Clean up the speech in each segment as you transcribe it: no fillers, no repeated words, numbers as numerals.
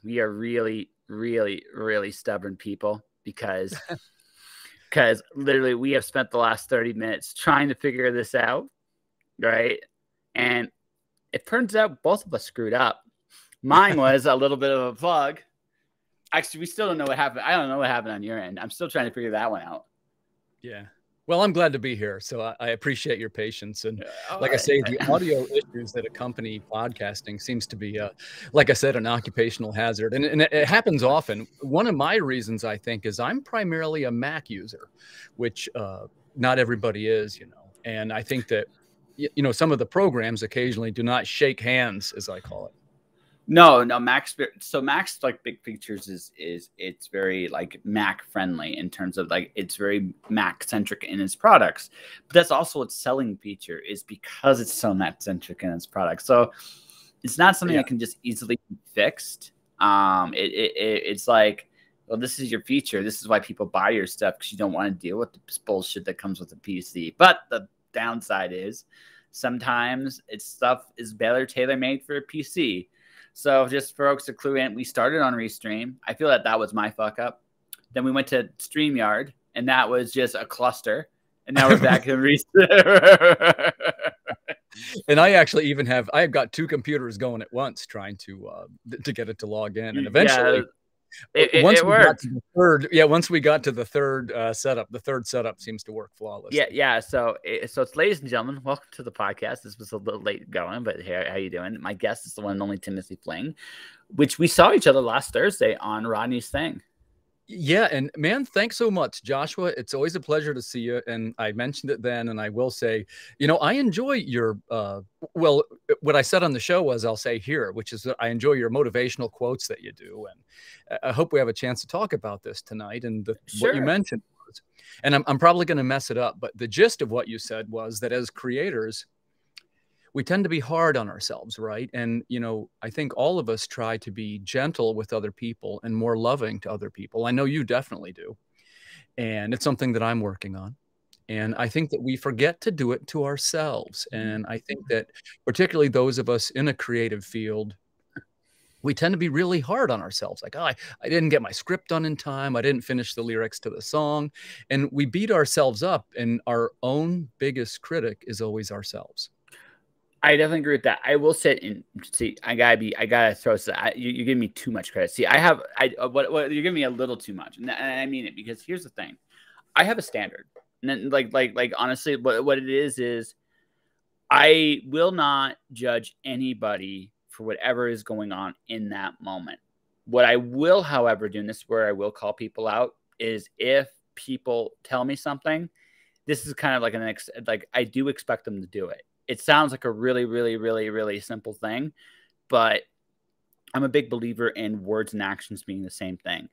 we are really, really, really stubborn people because literally we have spent the last 30 minutes trying to figure this out, right? And it turns out both of us screwed up. Mine was a little bit of a bug. Actually, we still don't know what happened. I don't know what happened on your end. I'm still trying to figure that one out. Yeah. Well, I'm glad to be here, so I appreciate your patience. And like I say, the audio issues that accompany podcasting seems to be, like I said, an occupational hazard. And it happens often. One of my reasons, I think, is I'm primarily a Mac user, which not everybody is, you know. And I think that, you know, some of the programs occasionally do not shake hands, as I call it. No, Mac's like big features is it's very like Mac friendly in terms of like it's very Mac centric in its products, but that's also its selling feature is because it's so Mac centric in its products. So it's not something that can just easily be fixed. It's like, well, this is your feature. This is why people buy your stuff because you don't want to deal with the bullshit that comes with a PC. But the downside is sometimes its stuff is better tailor made for a PC. So just for folks to clue in, we started on Restream. I feel that was my fuck up. Then we went to StreamYard, and that was just a cluster. And now we're back in Restream. And I actually even I've got 2 computers going at once trying to get it to log in. And eventually, once we got to the third setup, the third setup seems to work flawlessly. Yeah. So it's ladies and gentlemen, welcome to the podcast. This was a little late going, but hey, how you doing? My guest is the one and only Timothy Fling, which we saw each other last Thursday on Rodney's thing. Yeah, and man, thanks so much, Joshua. It's always a pleasure to see you. And I mentioned it then, and I will say, you know, I enjoy your, well, what I said on the show was I'll say here, which is that I enjoy your motivational quotes that you do. And I hope we have a chance to talk about this tonight. And what you mentioned was, and I'm probably going to mess it up, but the gist of what you said was that as creators, we tend to be hard on ourselves, right? And, you know, I think all of us try to be gentle with other people and more loving to other people. I know you definitely do. And it's something that I'm working on. And I think that we forget to do it to ourselves. And I think that particularly those of us in a creative field, we tend to be really hard on ourselves. Like, oh, I didn't get my script done in time. I didn't finish the lyrics to the song. And we beat ourselves up. And our own biggest critic is always ourselves. I definitely agree with that. I will sit and see. I gotta throw. You're giving me too much credit. See, what you're giving me a little too much, and I mean it because here's the thing. I have a standard, and then like honestly, what it is I will not judge anybody for whatever is going on in that moment. What I will, however, do, and this is where I will call people out, is if people tell me something, this is kind of like I do expect them to do it. It sounds like a really, really, really, really simple thing, but I'm a big believer in words and actions being the same thing.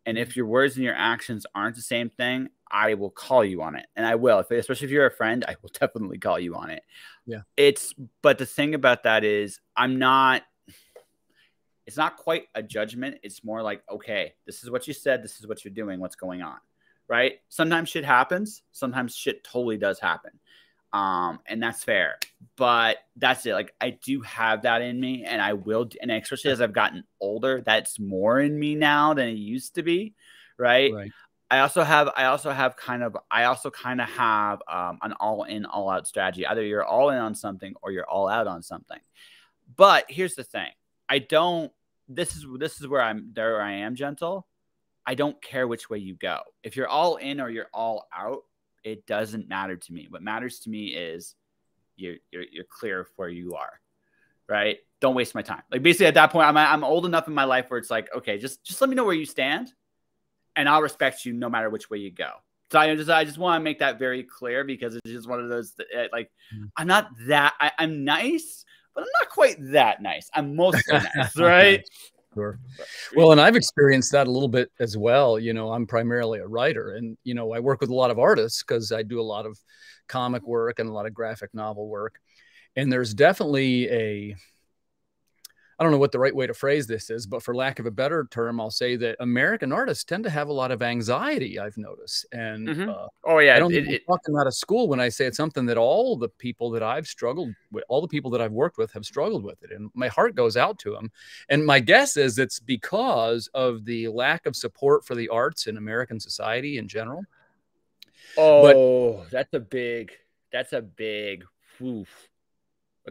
And if your words and your actions aren't the same thing, I will call you on it. And I will, especially if you're a friend, I will definitely call you on it. Yeah. But the thing about that is it's not quite a judgment. It's more like, okay, this is what you said. This is what you're doing. What's going on? Right. Sometimes shit happens. Sometimes shit totally does happen. And that's fair, but that's it. Like I do have that in me and I will, and especially as I've gotten older, that's more in me now than it used to be. Right. I also kind of have, an all in, all out strategy. Either you're all in on something or you're all out on something. But here's the thing. This is where I am gentle. I don't care which way you go. If you're all in or you're all out, it doesn't matter to me. What matters to me is you're clear of where you are, right? Don't waste my time. Like basically at that point, I'm old enough in my life where it's like, okay, just let me know where you stand, and I'll respect you no matter which way you go. So I just want to make that very clear because it's just one of those I'm not that I'm nice, but I'm not quite that nice. I'm mostly nice, right? Sure. Well, and I've experienced that a little bit as well. You know, I'm primarily a writer and, you know, I work with a lot of artists because I do a lot of comic work and a lot of graphic novel work. And there's definitely I don't know what the right way to phrase this is, but for lack of a better term, I'll say that American artists tend to have a lot of anxiety, I've noticed. And Oh I yeah, don't think I'm talking out of school when I say it's something that all the people that I've struggled with, all the people that I've worked with have struggled with it. And my heart goes out to them. And my guess is it's because of the lack of support for the arts in American society in general. Oh, that's a big, oof.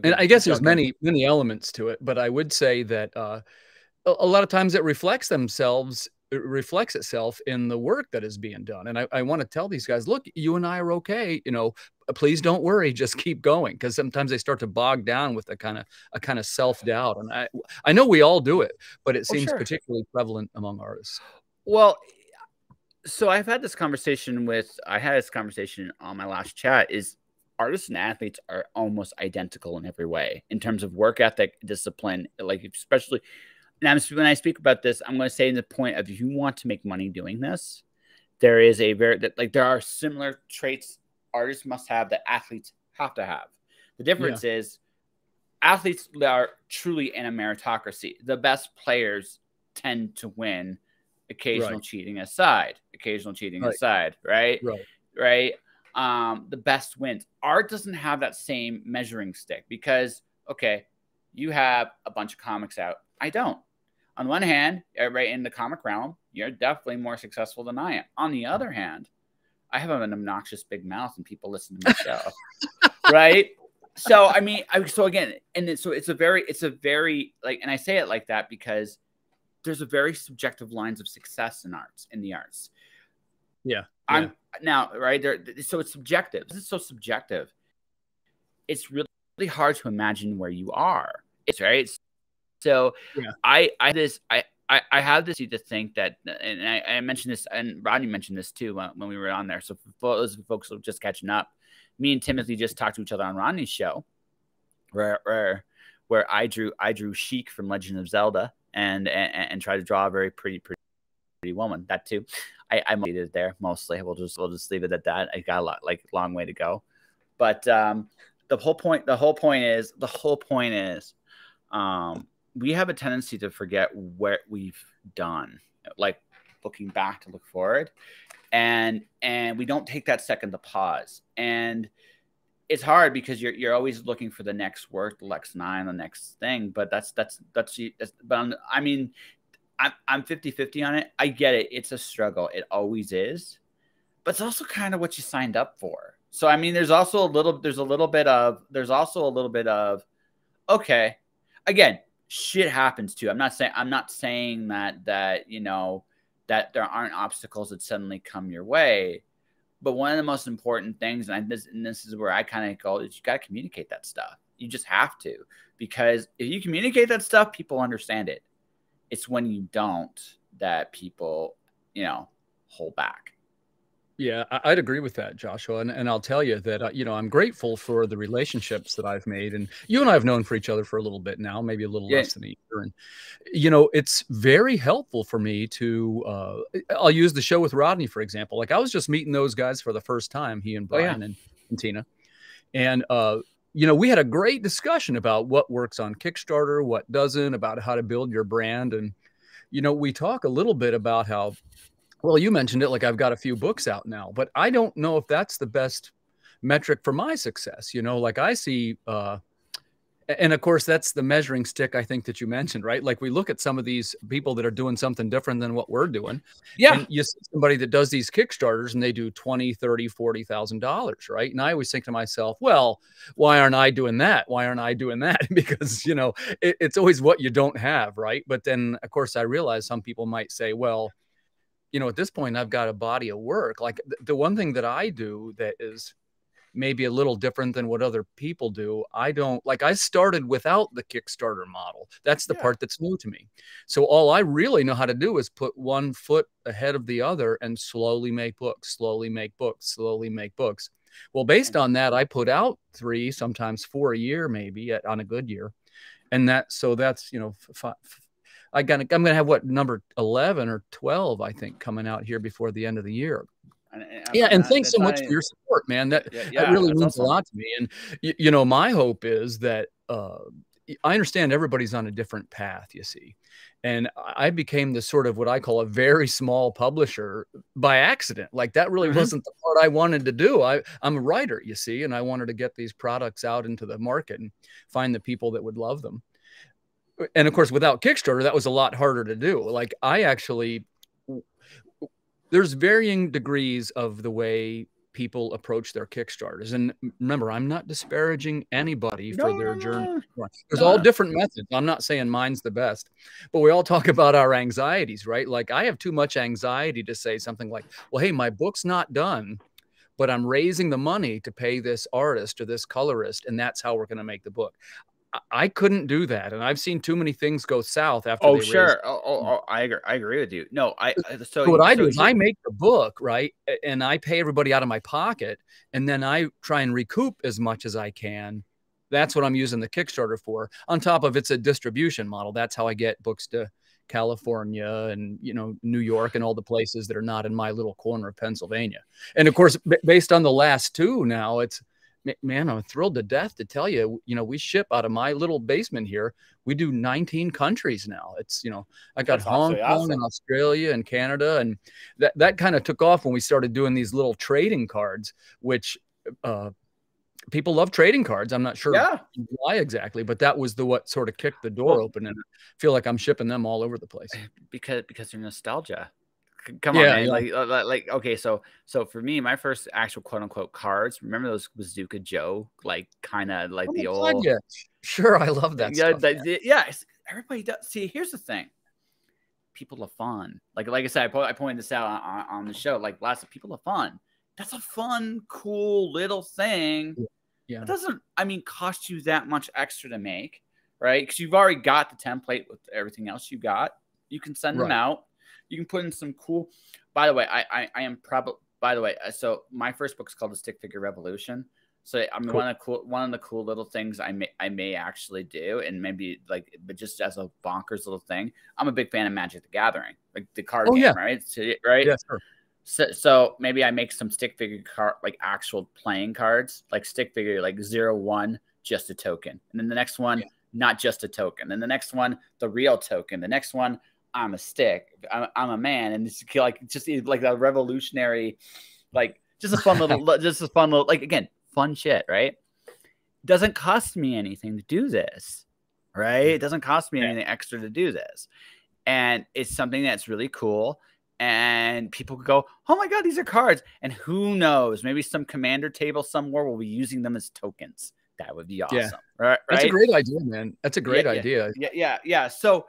And I guess there's many elements to it, but I would say that a lot of times it reflects themselves. It reflects itself in the work that is being done. And I want to tell these guys, look, you and I are okay. You know, please don't worry, just keep going. Because sometimes they start to bog down with a kind of self-doubt. And I know we all do it, but it seems particularly prevalent among artists. Well, so I had this conversation on my last chat is artists and athletes are almost identical in every way in terms of work ethic, discipline, like especially. And when I speak about this, I'm going to say in the point of if you want to make money doing this, there is there are similar traits artists must have that athletes have to have. The difference is athletes are truly in a meritocracy. The best players tend to win, occasional cheating aside, right? Right. The best wins. Art doesn't have that same measuring stick because, okay, you have a bunch of comics out. I don't. On one hand, right in the comic realm, you're definitely more successful than I am. On the other hand, I have an obnoxious big mouth and people listen to my show, right? So, I mean, so again, and so it's a very like, and I say it like that because there's a very subjective lines of success in the arts. Yeah. I'm now right there. So it's subjective. This is so subjective. It's really hard to imagine where you are. It's right. So I have this to think that, and I mentioned this, and Rodney mentioned this too when we were on there. So for those folks who are just catching up, me and Timothy just talked to each other on Rodney's show, where I drew Sheik from Legend of Zelda and tried to draw a very pretty woman. That too, I made it there mostly. We'll just leave it at that. I got a long way to go, but the whole point is we have a tendency to forget what we've done, like looking back to look forward, and we don't take that second to pause. And it's hard because you're always looking for the next work, the next the next thing. But I mean, I'm 50-50 on it. I get it. It's a struggle. It always is, but it's also kind of what you signed up for. So I mean, there's a little bit of okay, again, shit happens too. I'm not saying that you know that there aren't obstacles that suddenly come your way, but one of the most important things, and this is where I kind of go, is you got to communicate that stuff. You just have to, because if you communicate that stuff, people understand it. It's when you don't that people, you know, hold back. Yeah, I'd agree with that, Joshua. And I'll tell you that, you know, I'm grateful for the relationships that I've made. And you and I have known for each other for a little bit now, maybe a little less than a year. And, you know, it's very helpful for me to, I'll use the show with Rodney, for example. Like I was just meeting those guys for the first time, he and Brian and Tina. And, you know, we had a great discussion about what works on Kickstarter, what doesn't, about how to build your brand. And, you know, we talk a little bit about how, well, you mentioned it, like I've got a few books out now, but I don't know if that's the best metric for my success. You know, like I see, and of course, that's the measuring stick, I think, that you mentioned, right? Like we look at some of these people that are doing something different than what we're doing. Yeah. And you see somebody that does these Kickstarters and they do $20,000, $30,000, $40,000, right? And I always think to myself, well, why aren't I doing that? Why aren't I doing that? Because, you know, it's always what you don't have, right? But then, of course, I realize some people might say, well, you know, at this point, I've got a body of work. Like the one thing that I do that is maybe a little different than what other people do. I started without the Kickstarter model. That's the part that's new to me. So all I really know how to do is put one foot ahead of the other and slowly make books, slowly make books, slowly make books. Well, based on that, I put out 3, sometimes 4 a year, maybe on a good year. And that's, you know, I'm going to have what, number 11 or 12, I think, coming out here before the end of the year. And thanks so much for your support, man. That really means a lot to me. And, you know, my hope is that, I understand everybody's on a different path, you see. And I became this sort of what I call a very small publisher by accident. Like that really wasn't the part I wanted to do. I'm a writer, you see, and I wanted to get these products out into the market and find the people that would love them. And of course, without Kickstarter, that was a lot harder to do. Like I actually, there's varying degrees of the way people approach their Kickstarters. And remember, I'm not disparaging anybody for their journey. There's all different methods. I'm not saying mine's the best, but we all talk about our anxieties, right? Like I have too much anxiety to say something like, well, hey, my book's not done, but I'm raising the money to pay this artist or this colorist, and that's how we're going to make the book. I couldn't do that, and I've seen too many things go south after. Oh, sure. I agree with you. No, so what I do is I make the book, right, and I pay everybody out of my pocket, and then I try and recoup as much as I can. That's what I'm using the Kickstarter for. On top of it's a distribution model. That's how I get books to California and New York and all the places that are not in my little corner of Pennsylvania. And of course, based on the last two, now it's. Man, I'm thrilled to death to tell you, we ship out of my little basement here. We do 19 countries now. It's, I got Hong Kong and Australia and Canada. And that kind of took off when we started doing these little trading cards, which people love trading cards. I'm not sure why exactly, but that was what sort of kicked the door open. And I feel like I'm shipping them all over the place. Because they're nostalgia. Come on, man. Like, okay, so for me, my first actual quote unquote cards, remember those Bazooka Joe, like kind of like the old. Yeah, sure. I love that stuff. Everybody does. See, here's the thing. People have fun. Like I said, I pointed this out on the show. Like lots of people have fun. That's a fun, cool little thing. Yeah. It doesn't, cost you that much extra to make, right? Because you've already got the template with everything else you got. You can send them out. You can put in some cool. By the way, I am probably. By the way, so my first book is called The Stick Figure Revolution. So cool. one of the cool little things I may actually do, and maybe but just as a bonkers little thing, I'm a big fan of Magic the Gathering, like the card game, right? Right. Yeah, sure. So maybe I make some stick figure actual playing cards, like stick figure, like 0-1, just a token, and then the next one, not just a token, then the next one, the real token, the next one. I'm a stick. I'm a man, and it's just like a revolutionary, just a fun little, again, fun shit, right? Doesn't cost me anything to do this, right? It doesn't cost me anything extra to do this, and it's something that's really cool. And people could go, "Oh my god, these are cards!" And who knows? Maybe some commander table somewhere will be using them as tokens. That would be awesome, right? That's a great idea, man. That's a great idea. Yeah. So.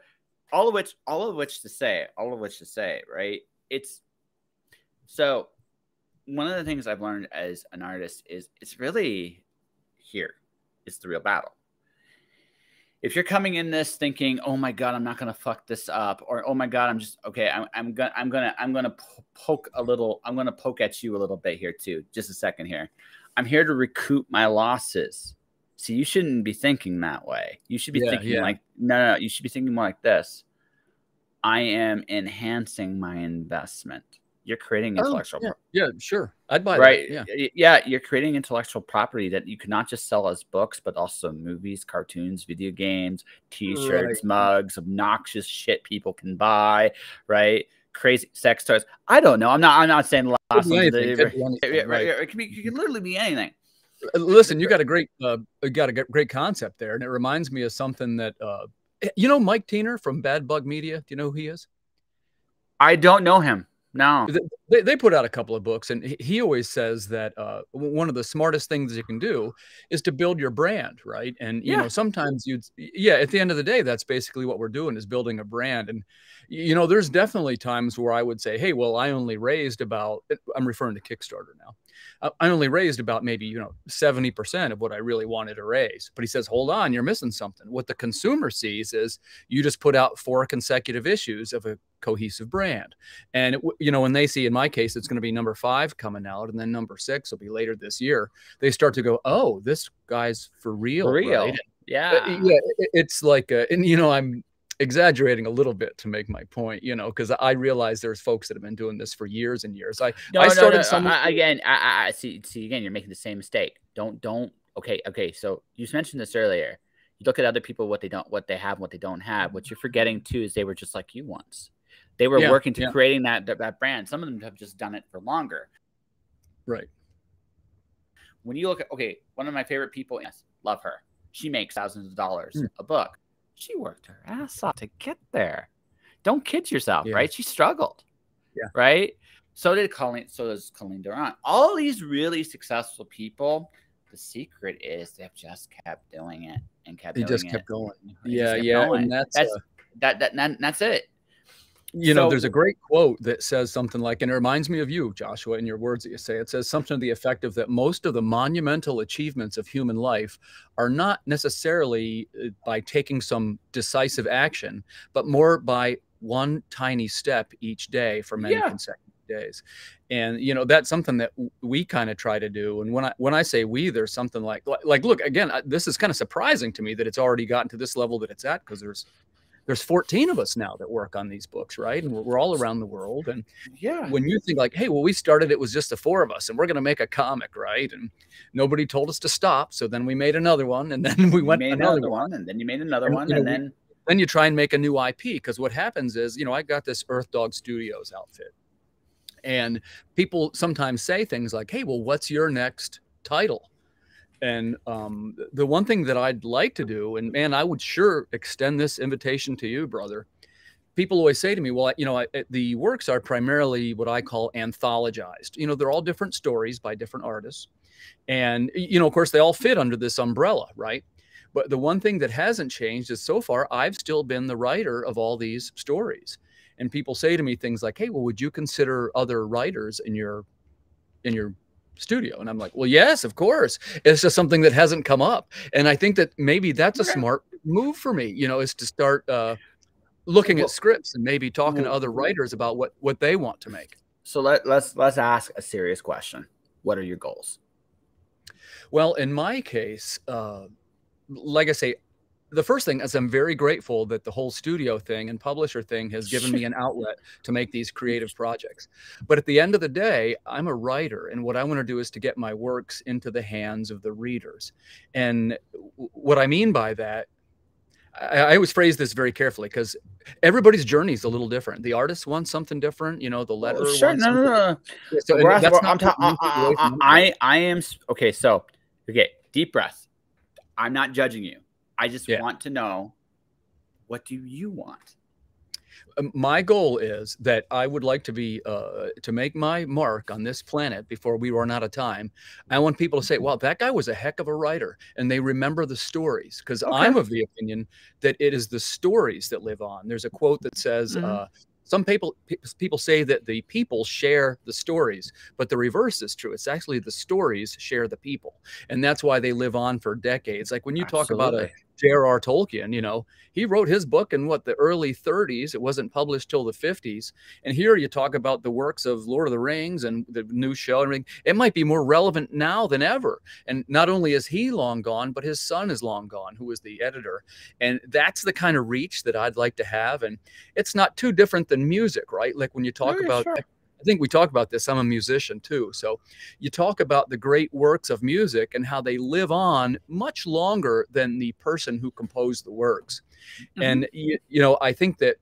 All of which to say, right? It's so one of the things I've learned as an artist is it's really here. It's the real battle. If you're coming in this thinking, "Oh my god, I'm not gonna fuck this up," or "Oh my god, I'm just okay," I'm gonna poke a little. I'm gonna poke at you a little bit here too. Just a second here. I'm here to recoup my losses. See, you shouldn't be thinking that way. You should be thinking like, no, you should be thinking more like this. I am enhancing my investment. You're creating intellectual property. Yeah, sure. I'd buy that. Yeah, you're creating intellectual property that you can not just sell as books, but also movies, cartoons, video games, T-shirts, mugs, obnoxious shit people can buy, right? Crazy sex toys. I don't know. I'm not saying the last one. It can literally be anything. Listen, you got a great concept there, and it reminds me of something that Mike Teener from Bad Bug Media. Do you know who he is? I don't know him. No. They put out a couple of books, and he always says that one of the smartest things you can do is to build your brand, right? And sometimes at the end of the day, that's basically what we're doing, is building a brand. And there's definitely times where I would say, hey, well, I only raised about, I'm referring to Kickstarter now, I only raised about maybe 70% of what I really wanted to raise. But he says, hold on, you're missing something. What the consumer sees is you just put out 4 consecutive issues of a cohesive brand. And when they see, in my case, it's going to be number 5 coming out, and then number 6 will be later this year, they start to go, oh, this guy's for real. Right? It's like I'm exaggerating a little bit to make my point, because I realize there's folks that have been doing this for years and years. I started again. See again, you're making the same mistake. Don't. Okay. So you mentioned this earlier. You look at other people, what they have, what they don't have. What you're forgetting too is they were just like you once. They were working to creating that brand. Some of them have just done it for longer. Right. When you look at, okay, one of my favorite people, yes, love her. She makes thousands of dollars a book. She worked her ass off to get there. Don't kid yourself, right? She struggled, right? So does Colleen Durant. All these really successful people, the secret is they've just kept doing it and kept doing it. They just kept going. Going. And that's it. You know, there's a great quote that says something like, and it reminds me of you, Joshua, in your words that you say. It says something to the effect of that most of the monumental achievements of human life are not necessarily by taking some decisive action, but more by one tiny step each day for many consecutive days. And, you know, that's something that we kind of try to do. And when I say we, there's something like, look, again, this is kind of surprising to me that it's already gotten to this level that it's at, because there's 14 of us now that work on these books, right? And we're all around the world. And when you think like, hey, well, we started, it was just the 4 of us and we're going to make a comic, right? And nobody told us to stop. So then we made another one, and then we went another one, and then you made another one. And then you try and make a new IP. Because what happens is, you know, I got this Earth Dog Studios outfit, and people sometimes say things like, hey, well, what's your next title? And the one thing that I'd like to do, and man, I would sure extend this invitation to you, brother. People always say to me, well, you know, the works are primarily what I call anthologized. You know, they're all different stories by different artists. And, you know, of course, they all fit under this umbrella, right? But the one thing that hasn't changed is so far, I've still been the writer of all these stories. And people say to me things like, hey, well, would you consider other writers in your studio? And I'm like, well, yes, of course. It's just something that hasn't come up. And I think that maybe that's a smart move for me, you know, is to start looking at scripts and maybe talking to other writers about what they want to make. So let's ask a serious question. What are your goals? Well, in my case, like I say, the first thing is I'm very grateful that the whole studio thing and publisher thing has given me an outlet to make these creative projects. But at the end of the day, I'm a writer, and what I want to do is to get my works into the hands of the readers. And what I mean by that, I always phrase this very carefully, because everybody's journey is a little different. The artist wants something different, you know, the letterer wants something different. So I am okay. So, okay, deep breath. I'm not judging you. I just want to know, what do you want? My goal is that I would like to be to make my mark on this planet before we run out of time. I want people to say, wow, that guy was a heck of a writer, and they remember the stories, because I'm of the opinion that it is the stories that live on. There's a quote that says, some people say that the people share the stories, but the reverse is true. It's actually the stories share the people. And that's why they live on for decades. Like when you talk about a J.R.R. Tolkien, you know, he wrote his book in the early 30s. It wasn't published till the 50s. And here you talk about the works of Lord of the Rings and the new show and everything. It might be more relevant now than ever. And not only is he long gone, but his son is long gone, who is the editor. And that's the kind of reach that I'd like to have. And it's not too different than music, right? Like when you talk about, I think we talk about this. I'm a musician too. So you talk about the great works of music and how they live on much longer than the person who composed the works. And, you know, I think that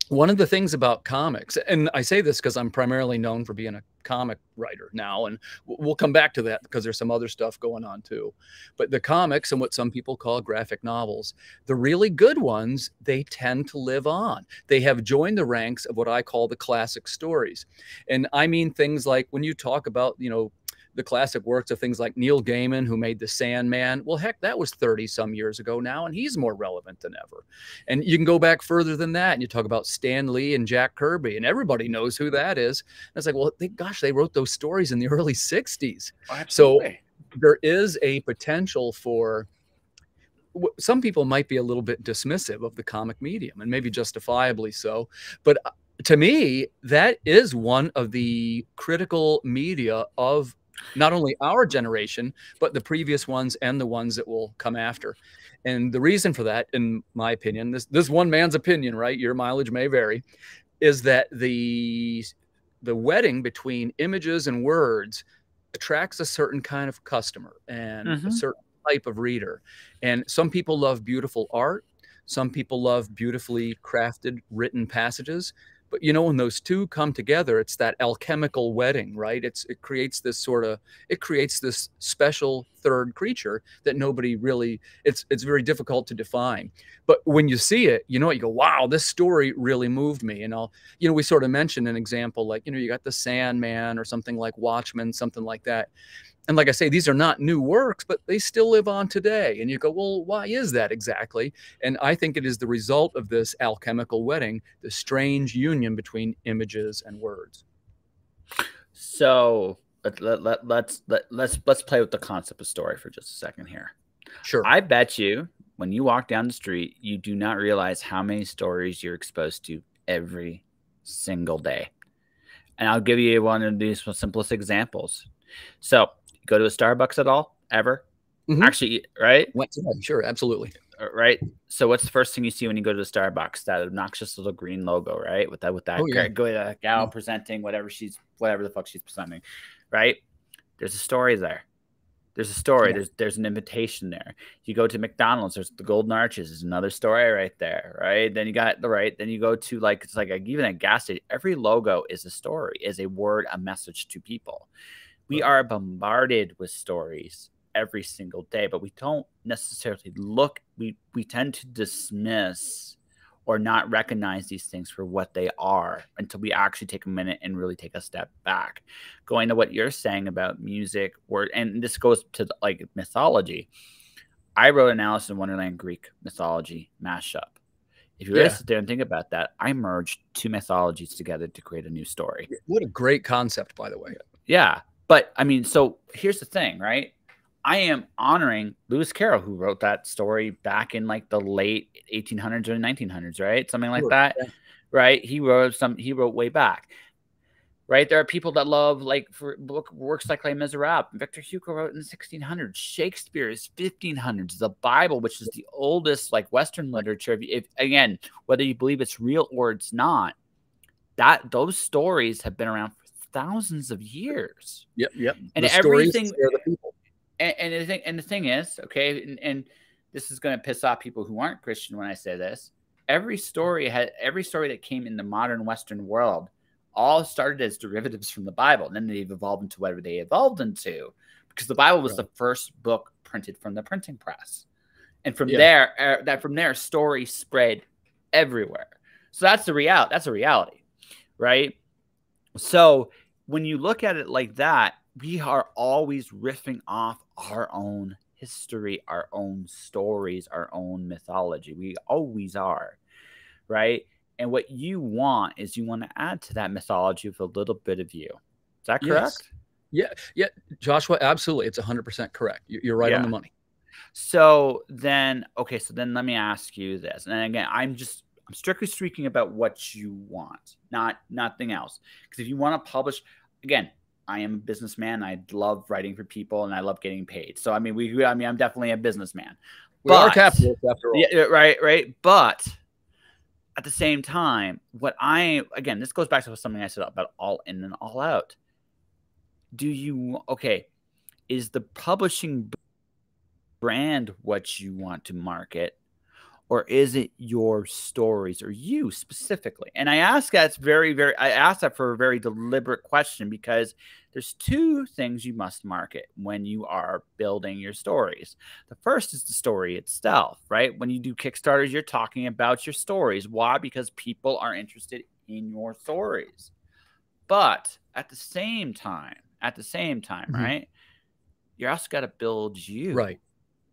one of the things about comics, and I say this because I'm primarily known for being a comic writer now, and we'll come back to that because there's some other stuff going on too. But the comics and what some people call graphic novels, the really good ones, they tend to live on. They have joined the ranks of what I call the classic stories. And I mean things like when you talk about, you know, the classic works of things like Neil Gaiman, who made The Sandman. Well, heck, that was 30 some years ago now, and he's more relevant than ever. And you can go back further than that, and you talk about Stan Lee and Jack Kirby, and everybody knows who that is. And it's like, well, gosh, they wrote those stories in the early 60s. So there is a potential for, some people might be a little bit dismissive of the comic medium, and maybe justifiably so. But to me, that is one of the critical media of not only our generation, but the previous ones and the ones that will come after. And the reason for that, in my opinion, this one man's opinion, right? Your mileage may vary, is that the wedding between images and words attracts a certain kind of customer and a certain type of reader. And some people love beautiful art. Some people love beautifully crafted written passages. But you know, when those two come together, it's that alchemical wedding, right? It creates this special third creature that nobody really, it's very difficult to define. But when you see it, you know, you go, wow, this story really moved me. And we sort of mentioned an example, like, you got the Sandman or something like Watchmen, something like that. And like I say, these are not new works, but they still live on today. And you go, well, why is that exactly? And I think it is the result of this alchemical wedding, the strange union between images and words. So let's play with the concept of story for just a second here. Sure. I bet you when you walk down the street, you do not realize how many stories you're exposed to every single day. And I'll give you one of these simplest examples. So, go to a Starbucks at all? Ever? Mm-hmm. Actually, right? Went today. Sure, absolutely. Right. So, what's the first thing you see when you go to the Starbucks? That obnoxious little green logo, right? With that gal presenting whatever the fuck she's presenting, right? There's a story there. There's a story. Yeah. There's an invitation there. You go to McDonald's. There's the Golden Arches. There's another story right there, right? Then you got Then you go to even a gas station. Every logo is a story, is a word, a message to people. We are bombarded with stories every single day, but we don't necessarily look. We tend to dismiss or not recognize these things for what they are until we actually take a minute and really take a step back. Going to what you're saying about music, and this goes to like mythology. I wrote an Alice in Wonderland Greek mythology mashup. If you really sit there and think about that, I merged two mythologies together to create a new story. What a great concept, by the way. Yeah. But I mean, so here's the thing, right? I am honoring Lewis Carroll, who wrote that story back in like the late 1800s or 1900s, right? Something like that, right? He wrote way back, right? There are people that love works like Les Miserables. Victor Hugo wrote in the 1600s. Shakespeare is 1500s. The Bible, which is the oldest like Western literature, if again, whether you believe it's real or it's not, those stories have been around for thousands of years. Yep. And everything. And the thing is, okay, and this is going to piss off people who aren't Christian when I say this. Every story that came in the modern Western world all started as derivatives from the Bible, and then they've evolved into whatever they evolved into, because the Bible was the first book printed from the printing press, and from there, story spread everywhere. So that's a reality, right? So when you look at it like that, we are always riffing off our own history, our own stories, our own mythology. We always are, right? And what you want is you want to add to that mythology with a little bit of you. Is that correct? Yes. Yeah, Joshua, absolutely. It's 100% correct. You're right on the money. So then let me ask you this. And again, I'm strictly speaking about what you want, not nothing else. Because if you want to publish, again, I am a businessman. I love writing for people, and I love getting paid. So, I mean, I'm definitely a businessman. We are capitalists after all. Yeah, right. But at the same time, this goes back to something I said about all in and all out. Is the publishing brand what you want to market? Or is it your stories, or you specifically? And I ask that for a very deliberate question, because there's two things you must market when you are building your stories. The first is the story itself, right? When you do Kickstarters, you're talking about your stories. Why? Because people are interested in your stories. But at the same time, right? You also got to build you. Right.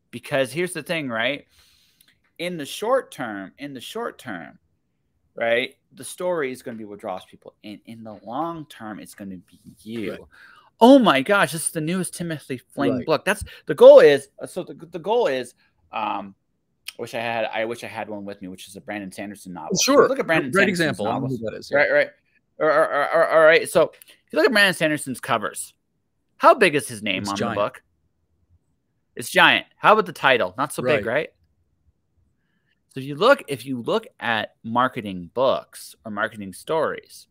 Because here's the thing, right? In the short term, right, the story is going to be what draws people in. In the long term, it's going to be you. Right. Oh my gosh, this is the newest Timothy Fling book. That's the goal is. So the goal is. I wish I had one with me, which is a Brandon Sanderson novel. Sure, Look at Brandon. Great Sanderson's example. novels. I don't know who that is. Yeah. Right. All right. So if you look at Brandon Sanderson's covers, how big is his name on the book? It's giant. How about the title? Not so big, right? So if you look at marketing books or marketing stories,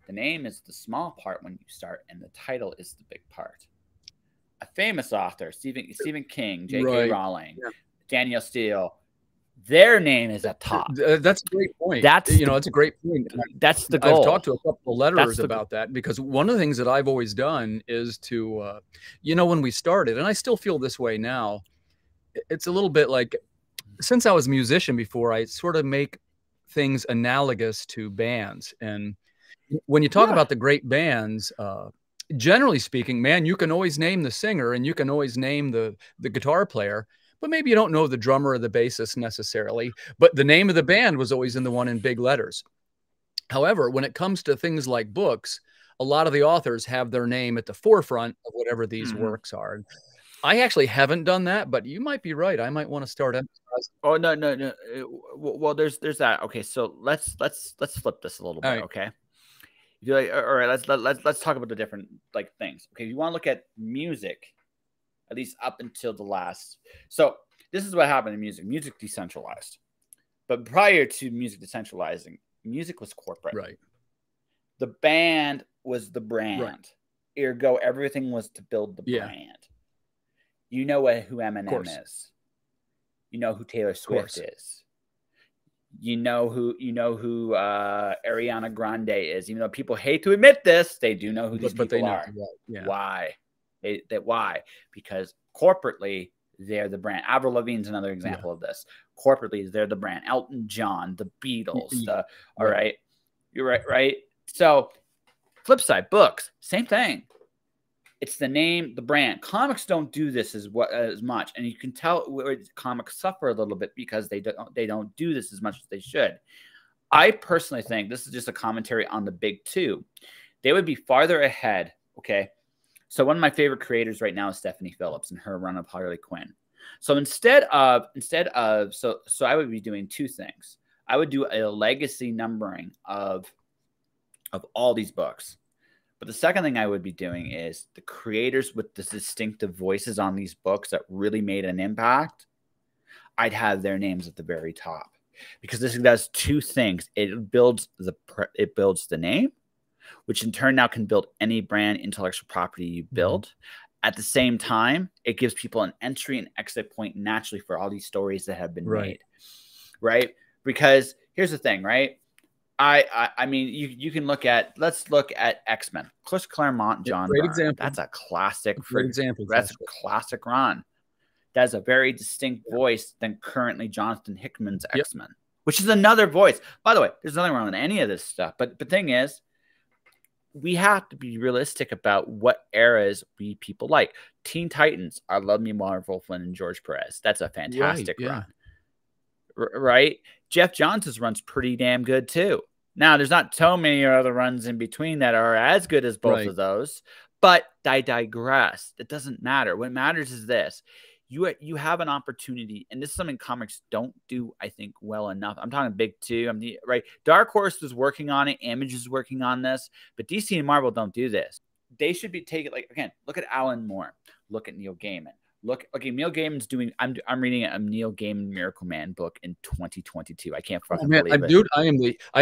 the name is the small part when you start, and the title is the big part. a famous author, Stephen King, J.K. Right. Rowling, Danielle Steele, their name is at top. That's a great point. That's a great point. That's the goal. I've talked to a couple of letterers about that, because one of the things that I've always done is to, when we started, and I still feel this way now, it's a little bit like, since I was a musician before, I sort of make things analogous to bands. And when you talk about the great bands, generally speaking, man, you can always name the singer and you can always name the guitar player, but maybe you don't know the drummer or the bassist necessarily, but the name of the band was always in the one in big letters. However, when it comes to things like books, a lot of the authors have their name at the forefront of whatever these works are. I actually haven't done that, but you might be right. I might want to start emphasizing. Oh, no. Well, there's that. Okay, so let's flip this a little bit. Right. Okay. If you're like, all right, let's talk about the different like things. Okay, if you want to look at music, at least up until the last. So this is what happened in music. Music decentralized, but prior to music decentralizing, music was corporate. Right. The band was the brand. Right. Ergo, everything was to build the brand. You know who Eminem is. You know who Taylor Swift is. You know who Ariana Grande is. Even though people hate to admit this, they do know who these people are. Yeah. Why? Why? Because corporately, they're the brand. Avril Lavigne's another example of this. Corporately, they're the brand. Elton John, the Beatles. All right. You're right. So, flip side, books, same thing. It's the name, the brand. Comics don't do this as much, and you can tell where comics suffer a little bit because they don't do this as much as they should. I personally think, this is just a commentary on the big two, they would be farther ahead. Okay, so one of my favorite creators right now is Stephanie Phillips and her run of Harley Quinn. So instead of so I would be doing two things. I would do a legacy numbering of all these books. But the second thing I would be doing is the creators with the distinctive voices on these books that really made an impact, I'd have their names at the very top, because this does two things. It builds the name, which in turn now can build any brand intellectual property you build. At the same time, it gives people an entry and exit point naturally for all these stories that have been made, right? Because here's the thing, right? I mean, you can let's look at X-Men. Chris Claremont, John Byrne. Example. That's a classic. Great example. That's a classic run. That's a very distinct voice than currently Jonathan Hickman's X-Men, which is another voice. By the way, there's nothing wrong with any of this stuff. But the thing is, we have to be realistic about what eras people like. Teen Titans, I love me Marvel Flynn and George Perez. That's a fantastic run. Right? Jeff Johns' run's pretty damn good too. Now, there's not so many other runs in between that are as good as both of those, but I digress. It doesn't matter. What matters is this. You have an opportunity, and this is something comics don't do, I think, well enough. I'm talking big two. Right? Dark Horse is working on it. Image is working on this, but DC and Marvel don't do this. They should be taking, like, again, look at Alan Moore. Look at Neil Gaiman. Neil Gaiman's doing. I'm reading a Neil Gaiman Miracle Man book in 2022. I can't fucking believe it, dude. I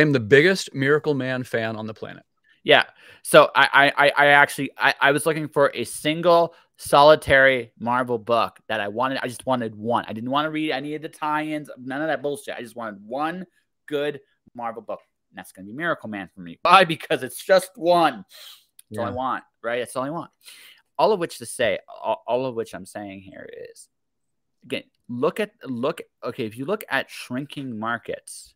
am the biggest Miracle Man fan on the planet. Yeah. So I was looking for a single solitary Marvel book that I wanted. I just wanted one. I didn't want to read any of the tie-ins. None of that bullshit. I just wanted one good Marvel book, and that's going to be Miracle Man for me. Why? Because it's just one. That's all I want. Right? That's all I want. All of which to say, all of which I'm saying here is, again, okay, if you look at shrinking markets,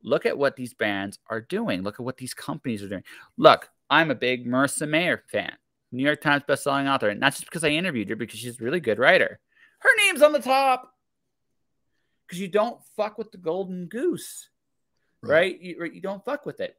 look at what these brands are doing. Look at what these companies are doing. Look, I'm a big Marissa Mayer fan, New York Times bestselling author, and not just because I interviewed her, because she's a really good writer. Her name's on the top because you don't fuck with the golden goose, right? You don't fuck with it.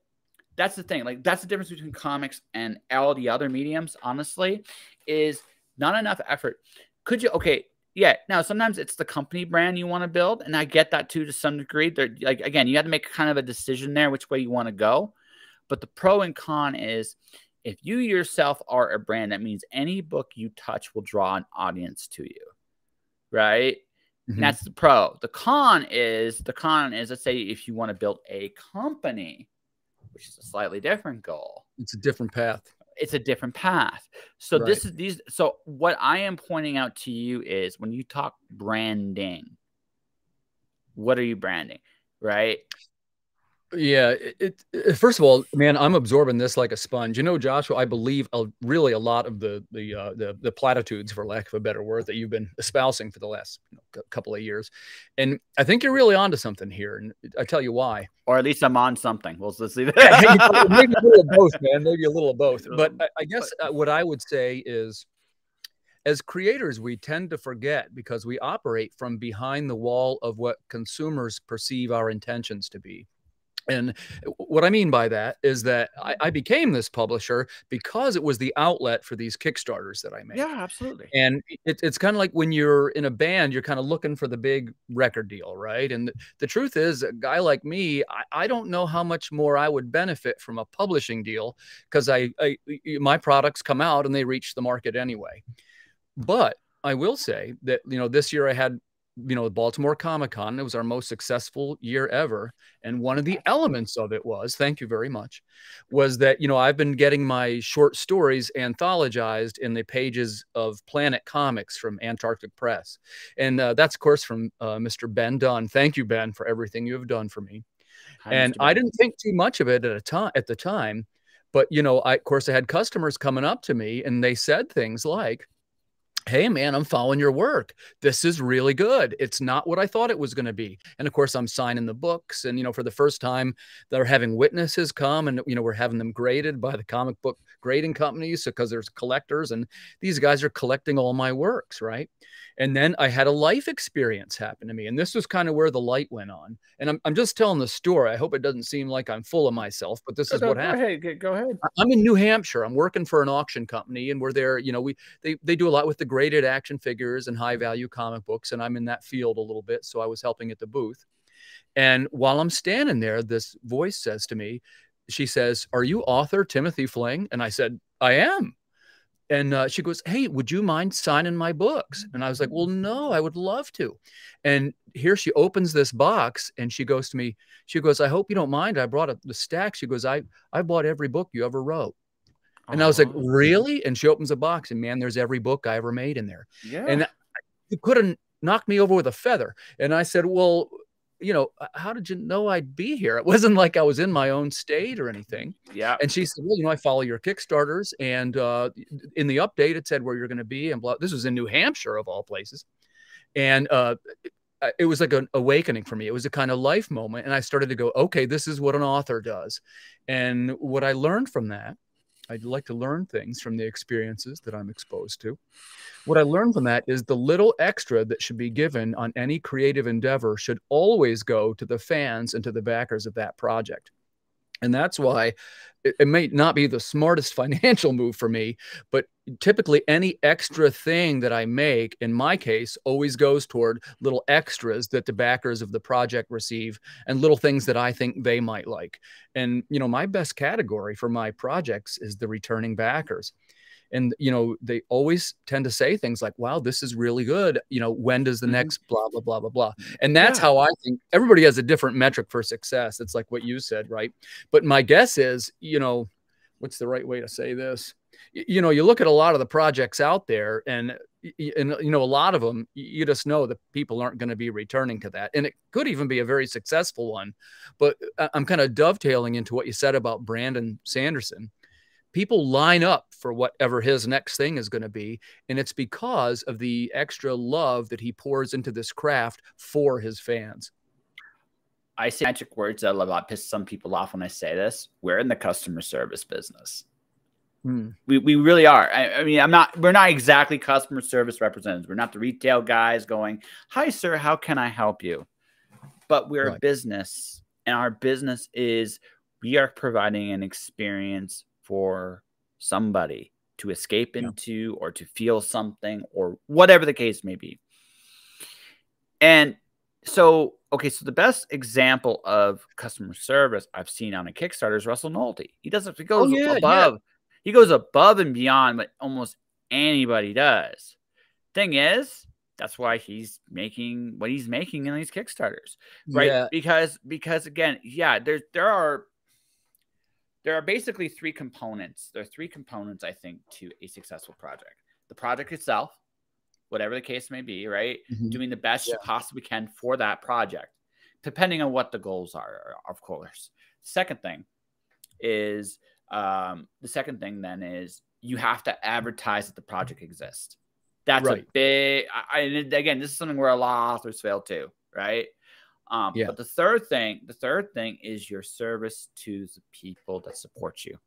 That's the thing. Like, that's the difference between comics and all the other mediums, honestly, is not enough effort. Could you, okay, yeah. Now, sometimes it's the company brand you want to build, and I get that too to some degree. They're, like, again, you have to make kind of a decision there which way you want to go. But the pro and con is, if you yourself are a brand, that means any book you touch will draw an audience to you, right? And that's the pro. The con is, let's say if you want to build a company, which is a slightly different goal. It's a different path. it's a different path. So Right. so what I am pointing out to you is when you talk branding, what are you branding, right? Yeah, first of all, man, I'm absorbing this like a sponge. You know, Joshua, I believe really a lot of the platitudes, for lack of a better word, that you've been espousing for the last couple of years, and I think you're really onto something here. And I tell you why. Or at least I'm on something. We'll just leave it. Yeah, maybe a little of both, man. Maybe a little of both. But I guess what I would say is, as creators, we tend to forget because we operate from behind the wall of what consumers perceive our intentions to be. And what I mean by that is that I became this publisher because it was the outlet for these Kickstarters that I make. Yeah, absolutely. And it's kind of like when you're in a band, you're kind of looking for the big record deal, right? And the truth is, a guy like me, I don't know how much more I would benefit from a publishing deal because my products come out and they reach the market anyway. But I will say that, this year I had, Baltimore Comic-Con. It was our most successful year ever. And one of the elements of it was, thank you very much, was that, I've been getting my short stories anthologized in the pages of Planet Comics from Antarctic Press. And that's, of course, from Mr. Ben Dunn. Thank you, Ben, for everything you have done for me. Hi, And Mr. I Ben. didn't think too much of it at the time. But, of course, I had customers coming up to me and they said things like, "Hey, man, I'm following your work. This is really good. It's not what I thought it was going to be." And of course, I'm signing the books. And, for the first time, they're having witnesses come and, we're having them graded by the comic book grading companies because there's collectors and these guys are collecting all my works. Right. And then I had a life experience happen to me. And this was kind of where the light went on. And I'm just telling the story. I hope it doesn't seem like I'm full of myself, but this is what happened. Go ahead. Go ahead. I'm in New Hampshire. I'm working for an auction company and we're there. They do a lot with the graded action figures and high value comic books. And I'm in that field a little bit. So I was helping at the booth. And while I'm standing there, this voice says to me, she says, "Are you author Timothy Fling?" And I said, "I am." And she goes, "Hey, would you mind signing my books?" And I was like, "Well, no, I would love to." And here she opens this box and she goes to me, she goes, "I hope you don't mind. I brought the stack." She goes, I bought every book you ever wrote." And I was like, "Really?" And she opens a box and, man, there's every book I ever made in there. Yeah. And you couldn't knock me over with a feather. And I said, "Well, how did you know I'd be here?" It wasn't like I was in my own state or anything. Yeah. And she said, "Well, I follow your Kickstarters. And in the update, it said where you're going to be." And blah. This was in New Hampshire, of all places. And it was like an awakening for me. It was a kind of life moment. And I started to go, okay, this is what an author does. And what I learned from that, I'd like to learn things from the experiences that I'm exposed to. What I learned from that is the little extra that should be given on any creative endeavor should always go to the fans and to the backers of that project. And that's why it may not be the smartest financial move for me, but typically any extra thing that I make, in my case, always goes toward little extras that the backers of the project receive and little things that I think they might like. And, my best category for my projects is the returning backers. And, they always tend to say things like, "Wow, this is really good. When does the next blah, blah, blah, blah, blah." And that's how I think everybody has a different metric for success. It's like what you said, right? But my guess is, what's the right way to say this? You look at a lot of the projects out there and a lot of them, you just know that people aren't going to be returning to that. And it could even be a very successful one. But I'm kind of dovetailing into what you said about Brandon Sanderson. People line up for whatever his next thing is going to be. And it's because of the extra love that he pours into this craft for his fans. I say magic words that a lot piss some people off when I say this. We're in the customer service business. We really are. I mean, we're not exactly customer service representatives. We're not the retail guys going, "Hi, sir, how can I help you?" But we're a business, and our business is we are providing an experience for somebody to escape into or to feel something or whatever the case may be. And so, okay, so the best example of customer service I've seen on a Kickstarter is Russell Nolte. He goes above. He goes above and beyond what almost anybody does. Thing is, that's why he's making what he's making in these Kickstarters, right? Yeah. Because again, there are there are basically three components. There are three components, I think, to a successful project. The project itself, whatever the case may be, right? Doing the best you possibly can for that project, depending on what the goals are, of course. Second thing is, then is you have to advertise that the project exists. That's a big, again, this is something where a lot of authors fail too, right? But the third thing is your service to the people that support you.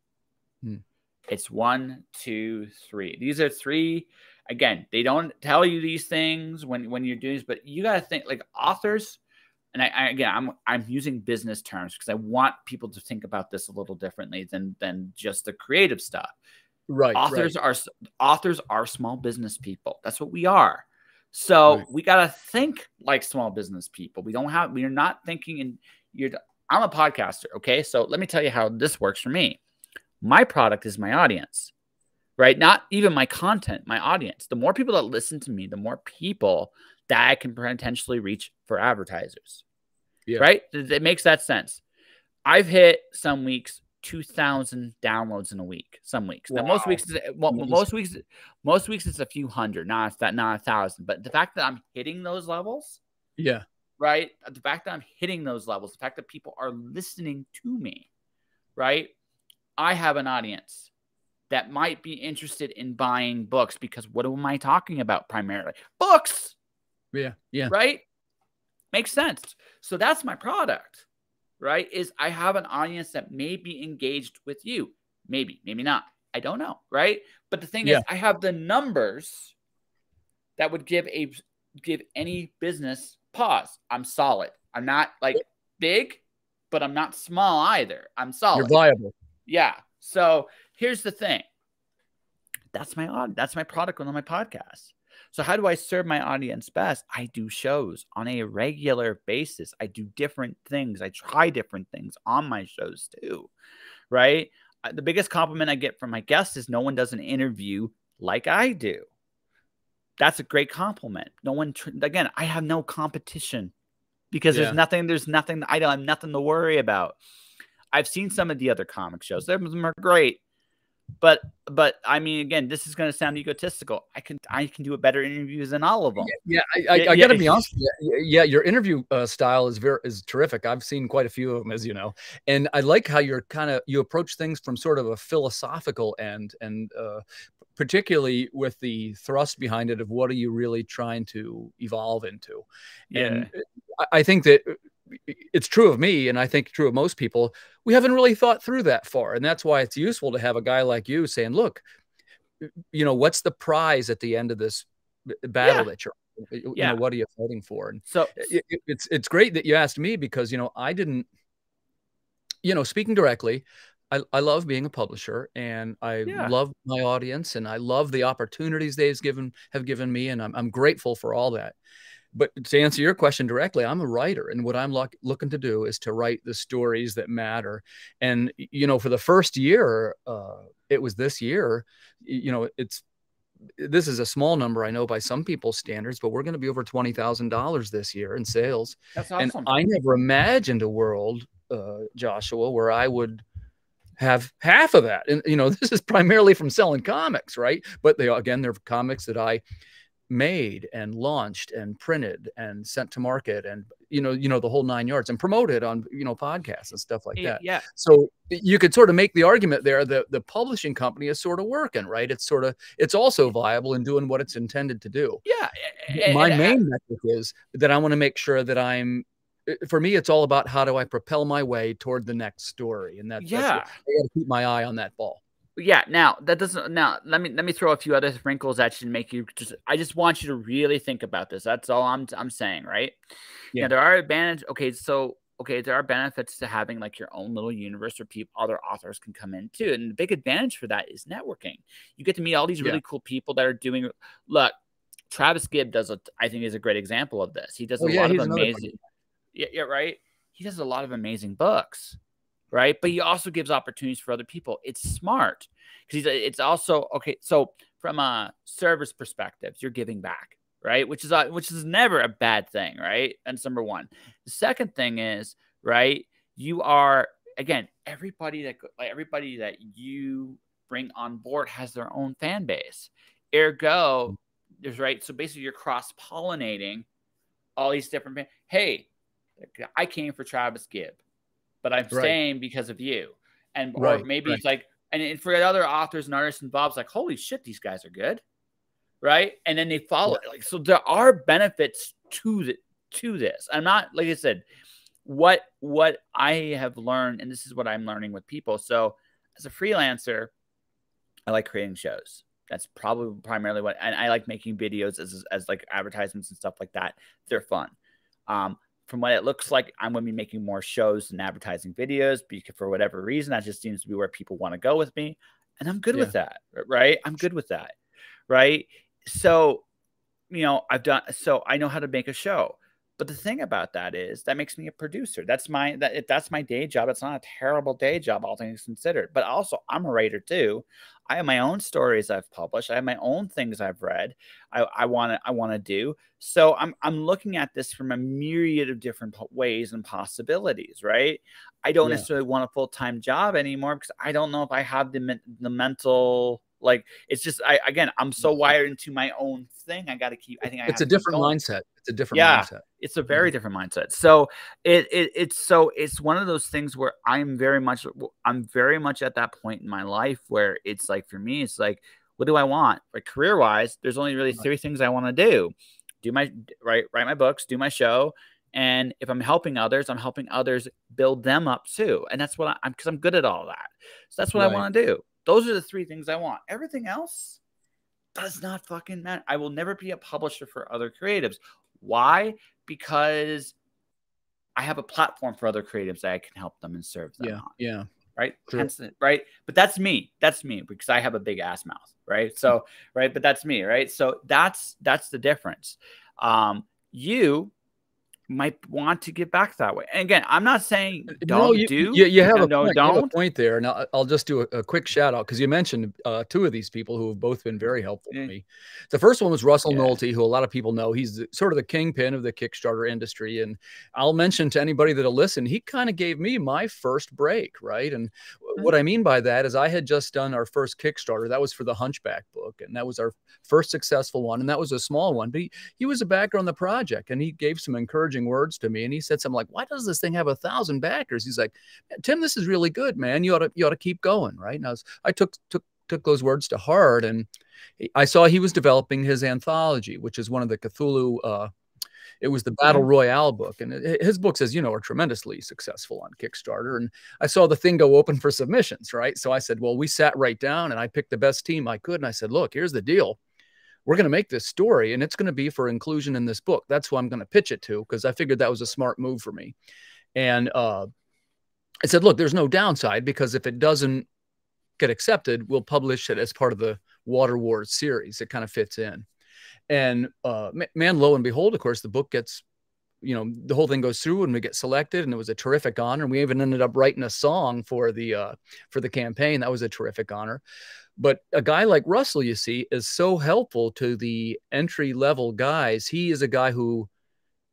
It's 1, 2, 3. These are three. Again, they don't tell you these things when you're doing this, but you got to think like authors. And I'm using business terms because I want people to think about this a little differently than just the creative stuff. Right. Authors are small business people. That's what we are. So we got to think like small business people. We are not thinking I'm a podcaster. Okay. So let me tell you how this works for me. My product is my audience, right? Not even my content, my audience. The more people that listen to me, the more people that I can potentially reach for advertisers, right? It makes that sense. I've hit some weeks 2,000 downloads in a week. Some weeks. Now, most weeks it's a few hundred, not 1,000. But the fact that I'm hitting those levels, right? The fact that I'm hitting those levels, the fact that people are listening to me, right? I have an audience that might be interested in buying books because what am I talking about primarily? Books. Yeah. Right? Makes sense. So that's my product, right? Is I have an audience that may be engaged with you. Maybe not. I don't know, right? But the thing is, I have the numbers that would give any business pause. I'm solid. I'm not like big, but I'm not small either. I'm solid. You're viable. Yeah. So here's the thing. That's my product on my podcast. So how do I serve my audience best? I do shows on a regular basis. I do different things. I try different things on my shows too, right? The biggest compliment I get from my guests is no one does an interview like I do. That's a great compliment. No one, again, I have no competition because there's nothing, I don't have nothing to worry about. I've seen some of the other comic shows. Some of them are great. But I mean, again, this is going to sound egotistical. I can do a better interviews than all of them. I got to be honest with you. Yeah, your interview style is terrific. I've seen quite a few of them, as you know, and I like how you approach things from sort of a philosophical end, and particularly with the thrust behind it of what are you really trying to evolve into. And I think that it's true of me, and I think true of most people. We haven't really thought through that far, and that's why it's useful to have a guy like you saying, "Look, what's the prize at the end of this battle that you're, what are you fighting for?" And so it's great that you asked me because I didn't, speaking directly, I love being a publisher, and I love my audience, and I love the opportunities they've given me, and I'm grateful for all that. But to answer your question directly, I'm a writer, and what I'm looking to do is to write the stories that matter. And, for the first year, it was this year, this is a small number, I know, by some people's standards, but we're going to be over $20,000 this year in sales. That's awesome. And I never imagined a world, Joshua, where I would have half of that. And, this is primarily from selling comics, right? But they're comics that I made and launched and printed and sent to market and the whole 9 yards, and promoted on podcasts and stuff like that. So you could sort of make the argument there that the publishing company is sort of working, right? It's also viable in doing what it's intended to do. My main metric is that I want to make sure that for me, it's all about how do I propel my way toward the next story, and that's I got to keep my eye on that ball. Now that doesn't. Now let me throw a few other wrinkles that should make you I just want you to really think about this. That's all I'm saying, right? Yeah. There are advantages. There are benefits to having like your own little universe where other authors can come in too. And the big advantage for that is networking. You get to meet all these really cool people that are doing. Look, Travis Gibb I think is a great example of this. He does a lot of amazing. Right. He does a lot of amazing books. Right. But he also gives opportunities for other people. It's smart because it's also so from a service perspective, you're giving back. Right. Which is never a bad thing. Right. That's number one. The second thing is, right, you are again, everybody that you bring on board has their own fan base. Ergo, there's right. So basically, you're cross pollinating all these different. Hey, I came for Travis Gibb, but I'm staying because of you. And or maybe it's like, and for other authors and artists and Bob's like, holy shit, these guys are good, right? And then they follow it. Like, so there are benefits to this. I'm not, like I said, what I have learned, and this is what I'm learning with people. So as a freelancer, I like creating shows. That's probably primarily what, and I like making videos as like advertisements and stuff like that. They're fun. From what it looks like, I'm going to be making more shows and advertising videos because for whatever reason, that just seems to be where people want to go with me. And I'm good with that, right? I'm good with that, right? So, you know, so I know how to make a show. But the thing about that is that makes me a producer. That's my day job. It's not a terrible day job, all things considered. But also, I'm a writer too. I have my own stories I've published. I have my own things I've read. I want to do. So I'm looking at this from a myriad of different ways and possibilities, right? I don't necessarily want a full-time job anymore because I don't know if I have the mental, like, it's just, I'm so wired into my own thing. I got to keep, I think it's a different mindset. It's a different mindset. It's a very different mindset. So it's one of those things where I'm very much at that point in my life where it's like, for me, it's like, what do I want? Like career wise, there's only really 3 things I want to do. Write my books, do my show. And if I'm helping others build them up too. And that's what because I'm good at all that. So that's what I want to do. Those are the 3 things I want. Everything else does not fucking matter. I will never be a publisher for other creatives. Why? Because I have a platform for other creatives that I can help them and serve them on. Yeah. Right. Right. But that's me. That's me because I have a big ass mouth. Right. So, right. But that's me. Right. So that's the difference. You might want to get back that way. And again, I'm not saying you have a point there. And I'll just do a quick shout out because you mentioned 2 of these people who have both been very helpful to me. The first one was Russell Nolte, who a lot of people know. He's sort of the kingpin of the Kickstarter industry. And I'll mention to anybody that'll listen, he kind of gave me my first break, right? And what I mean by that is I had just done our first Kickstarter. That was for the Hunchback book. And that was our first successful one. And that was a small one. But he was a backer on the project. And he gave some encouraging words to me, and he said something like, why does this thing have 1,000 backers? He's like, Tim, this is really good, man. You ought to keep going, right? And I took those words to heart, and I saw he was developing his anthology, which is one of the Cthulhu it was the Battle Royale book, and his books, as you know, are tremendously successful on Kickstarter. And I saw the thing go open for submissions, right? So I said, well, we sat right down and I picked the best team I could, and I said, look, here's the deal. We're going to make this story, and it's going to be for inclusion in this book. That's who I'm going to pitch it to, because I figured that was a smart move for me. And I said, look, there's no downside, because if it doesn't get accepted, we'll publish it as part of the Water Wars series. It kind of fits in. And man, lo and behold, of course, the book gets, you know, the whole thing goes through and we get selected, and it was a terrific honor. And we even ended up writing a song for the campaign. That was a terrific honor. But a guy like Russell, you see, is so helpful to the entry-level guys. He is a guy who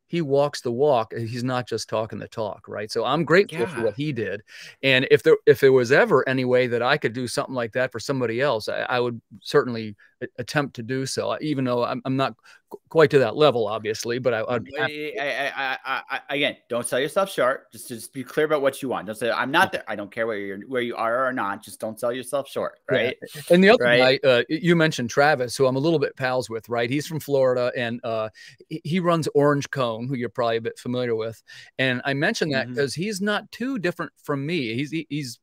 he walks the walk. He's not just talking the talk, right? So I'm grateful for what he did. And if there was ever any way that I could do something like that for somebody else, I would certainly attempt to do so, even though I'm not quite to that level, obviously. But again, don't sell yourself short. Just be clear about what you want. Don't say I'm not there. I don't care where you are or not. Just don't sell yourself short, right? Yeah. And the other guy, you mentioned Travis, who I'm a little bit pals with, right? He's from Florida, and he runs Orange Cone, who you're probably a bit familiar with. And I mentioned that because he's not too different from me. He's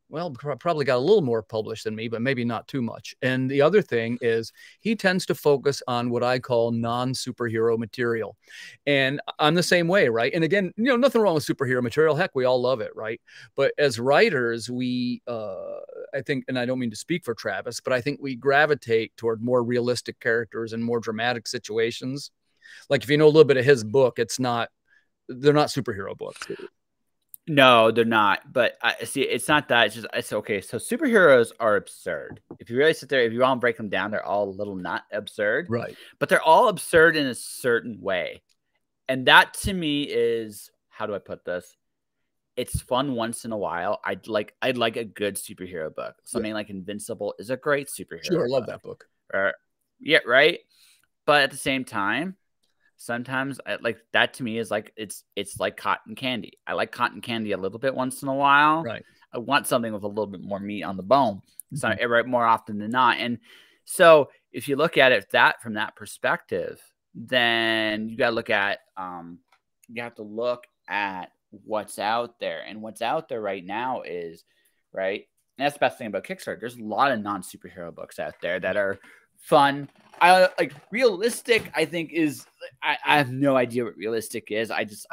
well, probably got a little more published than me, but maybe not too much. And the other thing is he tends to focus on what I call non-superhero material. And I'm the same way, right? And again, you know, nothing wrong with superhero material. Heck, we all love it, right? But as writers, we, I think, and I don't mean to speak for Travis, but I think we gravitate toward more realistic characters and more dramatic situations. Like if you know a little bit of his book, they're not superhero books. No, they're not. But I see, it's not that. It's okay. So superheroes are absurd. If you really sit there, if you want to break them down, they're all a little not absurd, right? But they're all absurd in a certain way, and that to me is, how do I put this? it's fun once in a while. I'd like a good superhero book. Something like Invincible is a great superhero Sure, I love book. that book. Yeah, right. But at the same time, sometimes like that to me is like it's like cotton candy. I like cotton candy a little bit once in a while. Right. I want something with a little bit more meat on the bone. So right, more often than not. And so if you look at it from that perspective, then you got to look at you have to look at what's out there. And what's out there right now is right. And that's the best thing about Kickstarter. There's a lot of non-superhero books out there that are fun. I like realistic. I think is I have no idea what realistic is. I just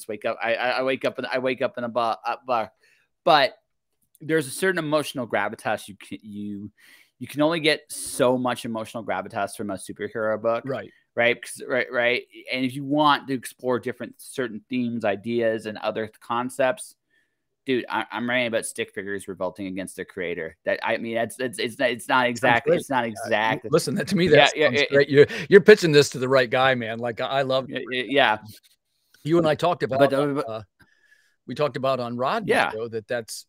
wake up. I wake up in a bar, but there's a certain emotional gravitas you can only get so much emotional gravitas from a superhero book, right? Right. And if you want to explore different certain themes, ideas, and other concepts, dude, I'm writing about stick figures revolting against their creator. That I mean, it's not exactly. Listen, that to me, that sounds great. You're pitching this to the right guy, man. Like I love. Yeah. You and I talked about. We talked about on Rodney's show that's.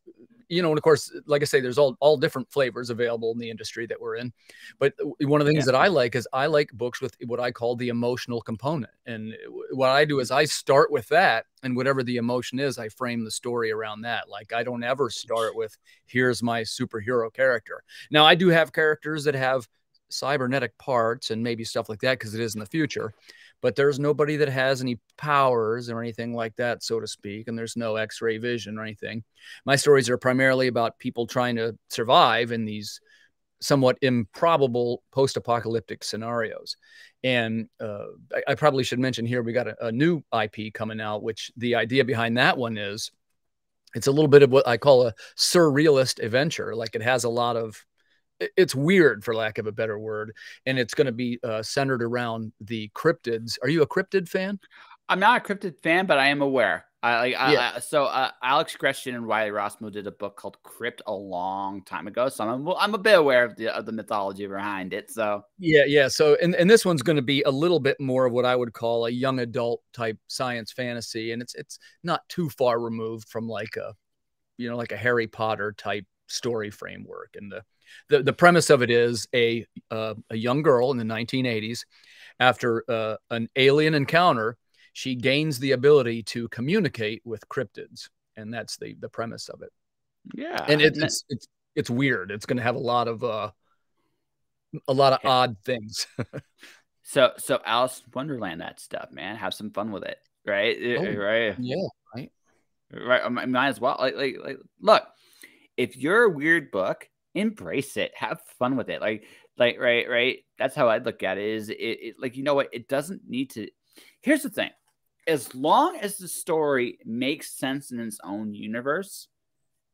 And of course, like I say, there's all different flavors available in the industry that we're in. But one of the things that I like is I like books with what I call the emotional component. And what I do is I start with that, and whatever the emotion is, I frame the story around that. Like I don't ever start with, here's my superhero character. Now, I do have characters that have cybernetic parts and maybe stuff like that because it is in the future. But there's nobody that has any powers or anything like that, so to speak. And there's no X-ray vision or anything. My stories are primarily about people trying to survive in these somewhat improbable post-apocalyptic scenarios. And I probably should mention here, we got a new IP coming out, which the idea behind that one is it's a little bit of what I call a surrealist adventure. Like it has a lot of, it's weird for lack of a better word. And it's going to be centered around the cryptids. Are you a cryptid fan? I'm not a cryptid fan, but I am aware. So Alex Gresham and Riley Rossmo did a book called Crypt a long time ago. So I'm a bit aware of the mythology behind it. So yeah. So and this one's going to be a little bit more of what I would call a young adult type science fantasy. And it's not too far removed from like a Harry Potter type story framework. And the premise of it is a young girl in the 1980s, after an alien encounter, she gains the ability to communicate with cryptids, and that's the premise of it. Yeah, and it's weird. It's going to have a lot of odd things. so Alice in Wonderland, that stuff, man. Have some fun with it, right? Right. Yeah, right. Might as well. Like, look, if you're a weird book, embrace it. Have fun with it. Right. That's how I'd look at it. Is it like, you know what? It doesn't need to. Here's the thing. As long as the story makes sense in its own universe,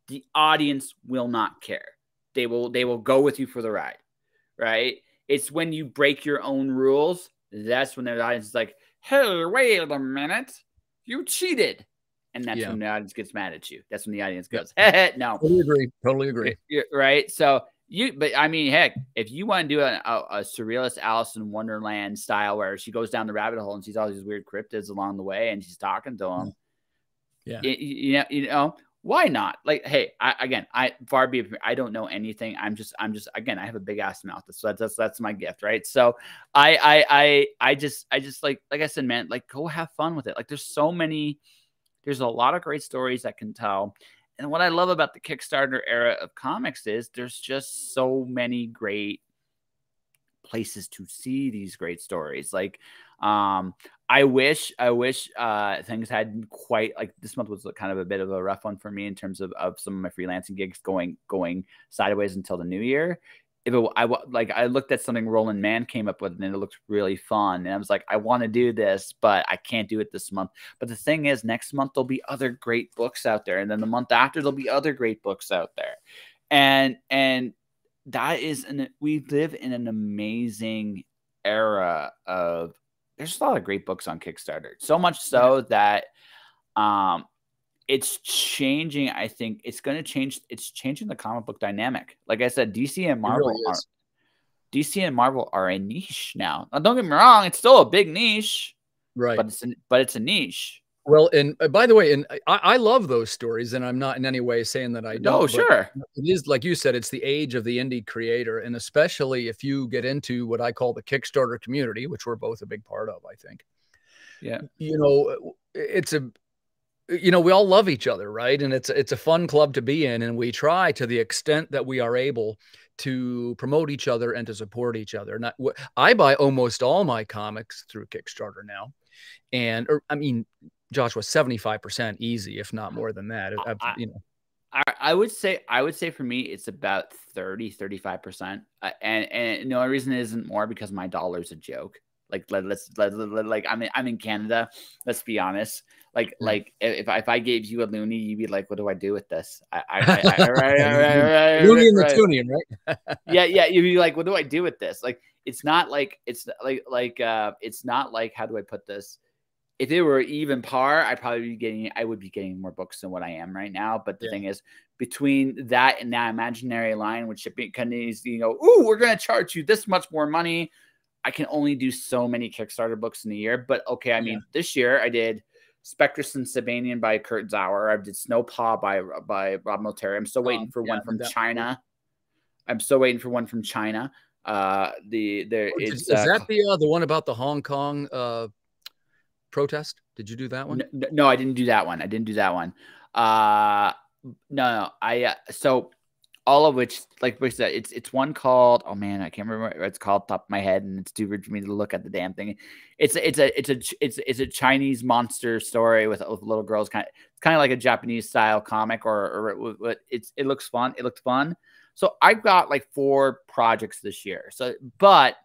the audience will not care. They will go with you for the ride, right? It's when you break your own rules, that's when the audience is like, hey, wait a minute, you cheated. And that's when the audience gets mad at you. That's when the audience goes, no. Totally agree. Right? So but I mean, heck, if you want to do a surrealist Alice in Wonderland style where she goes down the rabbit hole and sees all these weird cryptids along the way and she's talking to them, you know, why not? Like, hey, I don't know anything. I'm just again, I have a big ass mouth, so that's my gift, right? So I just like I said, man, like go have fun with it. Like there's a lot of great stories that can tell. And what I love about the Kickstarter era of comics is there's just so many great places to see these great stories. Like, I wish things had quite like this month was kind of a bit of a rough one for me in terms of some of my freelancing gigs going sideways until the new year. I looked at something Roland Mann came up with and it looked really fun. And I was like, I want to do this, but I can't do it this month. But the thing is, next month, there'll be other great books out there. And then the month after, there'll be other great books out there. And that is, we live in an amazing era of, there's a lot of great books on Kickstarter. So much so that, it's changing. I think it's going to change. It's changing the comic book dynamic. Like I said, DC and Marvel are a niche now. Now, don't get me wrong; it's still a big niche, right? But it's a niche, Well, and by the way, and I love those stories, and I'm not in any way saying that I No, don't, but sure. it is like you said, it's the age of the indie creator, and especially if you get into what I call the Kickstarter community, which we're both a big part of, I think. Yeah. You know, it's a we all love each other, right? And it's a fun club to be in, and we try to the extent that we are able to promote each other and to support each other. And I buy almost all my comics through Kickstarter now, and I mean, Joshua, 75% easy, if not more than that. I would say for me, it's about 35%. And the only reason it isn't more because my dollar's a joke. Like like I'm in Canada. Let's be honest. Like if I gave you a loonie, you'd be like, what do I do with this? Looney and the Tunian, right? Yeah, you'd be like, what do I do with this? Like it's not like it's not like, how do I put this? If it were even par, I would be getting more books than what I am right now. But the thing is, between that and that imaginary line with shipping companies, ooh, we're going to charge you this much more money. I can only do so many Kickstarter books in a year. But okay, I mean, this year I did Spectrus and Sabanian by Kurt Zauer. I did Snow Paw by Rob Milteri. I'm still waiting for one from China. I'm still waiting for one from China. Is that the one about the Hong Kong protest? Did you do that one? No, I didn't do that one. No. So all of which, like we said, it's one called, oh man, I can't remember what it's called top of my head, and it's too weird for me to look at the damn thing. It's a Chinese monster story with little girls, kind of like a Japanese style comic, or it looks fun. It looked fun. So I've got like 4 projects this year. So, but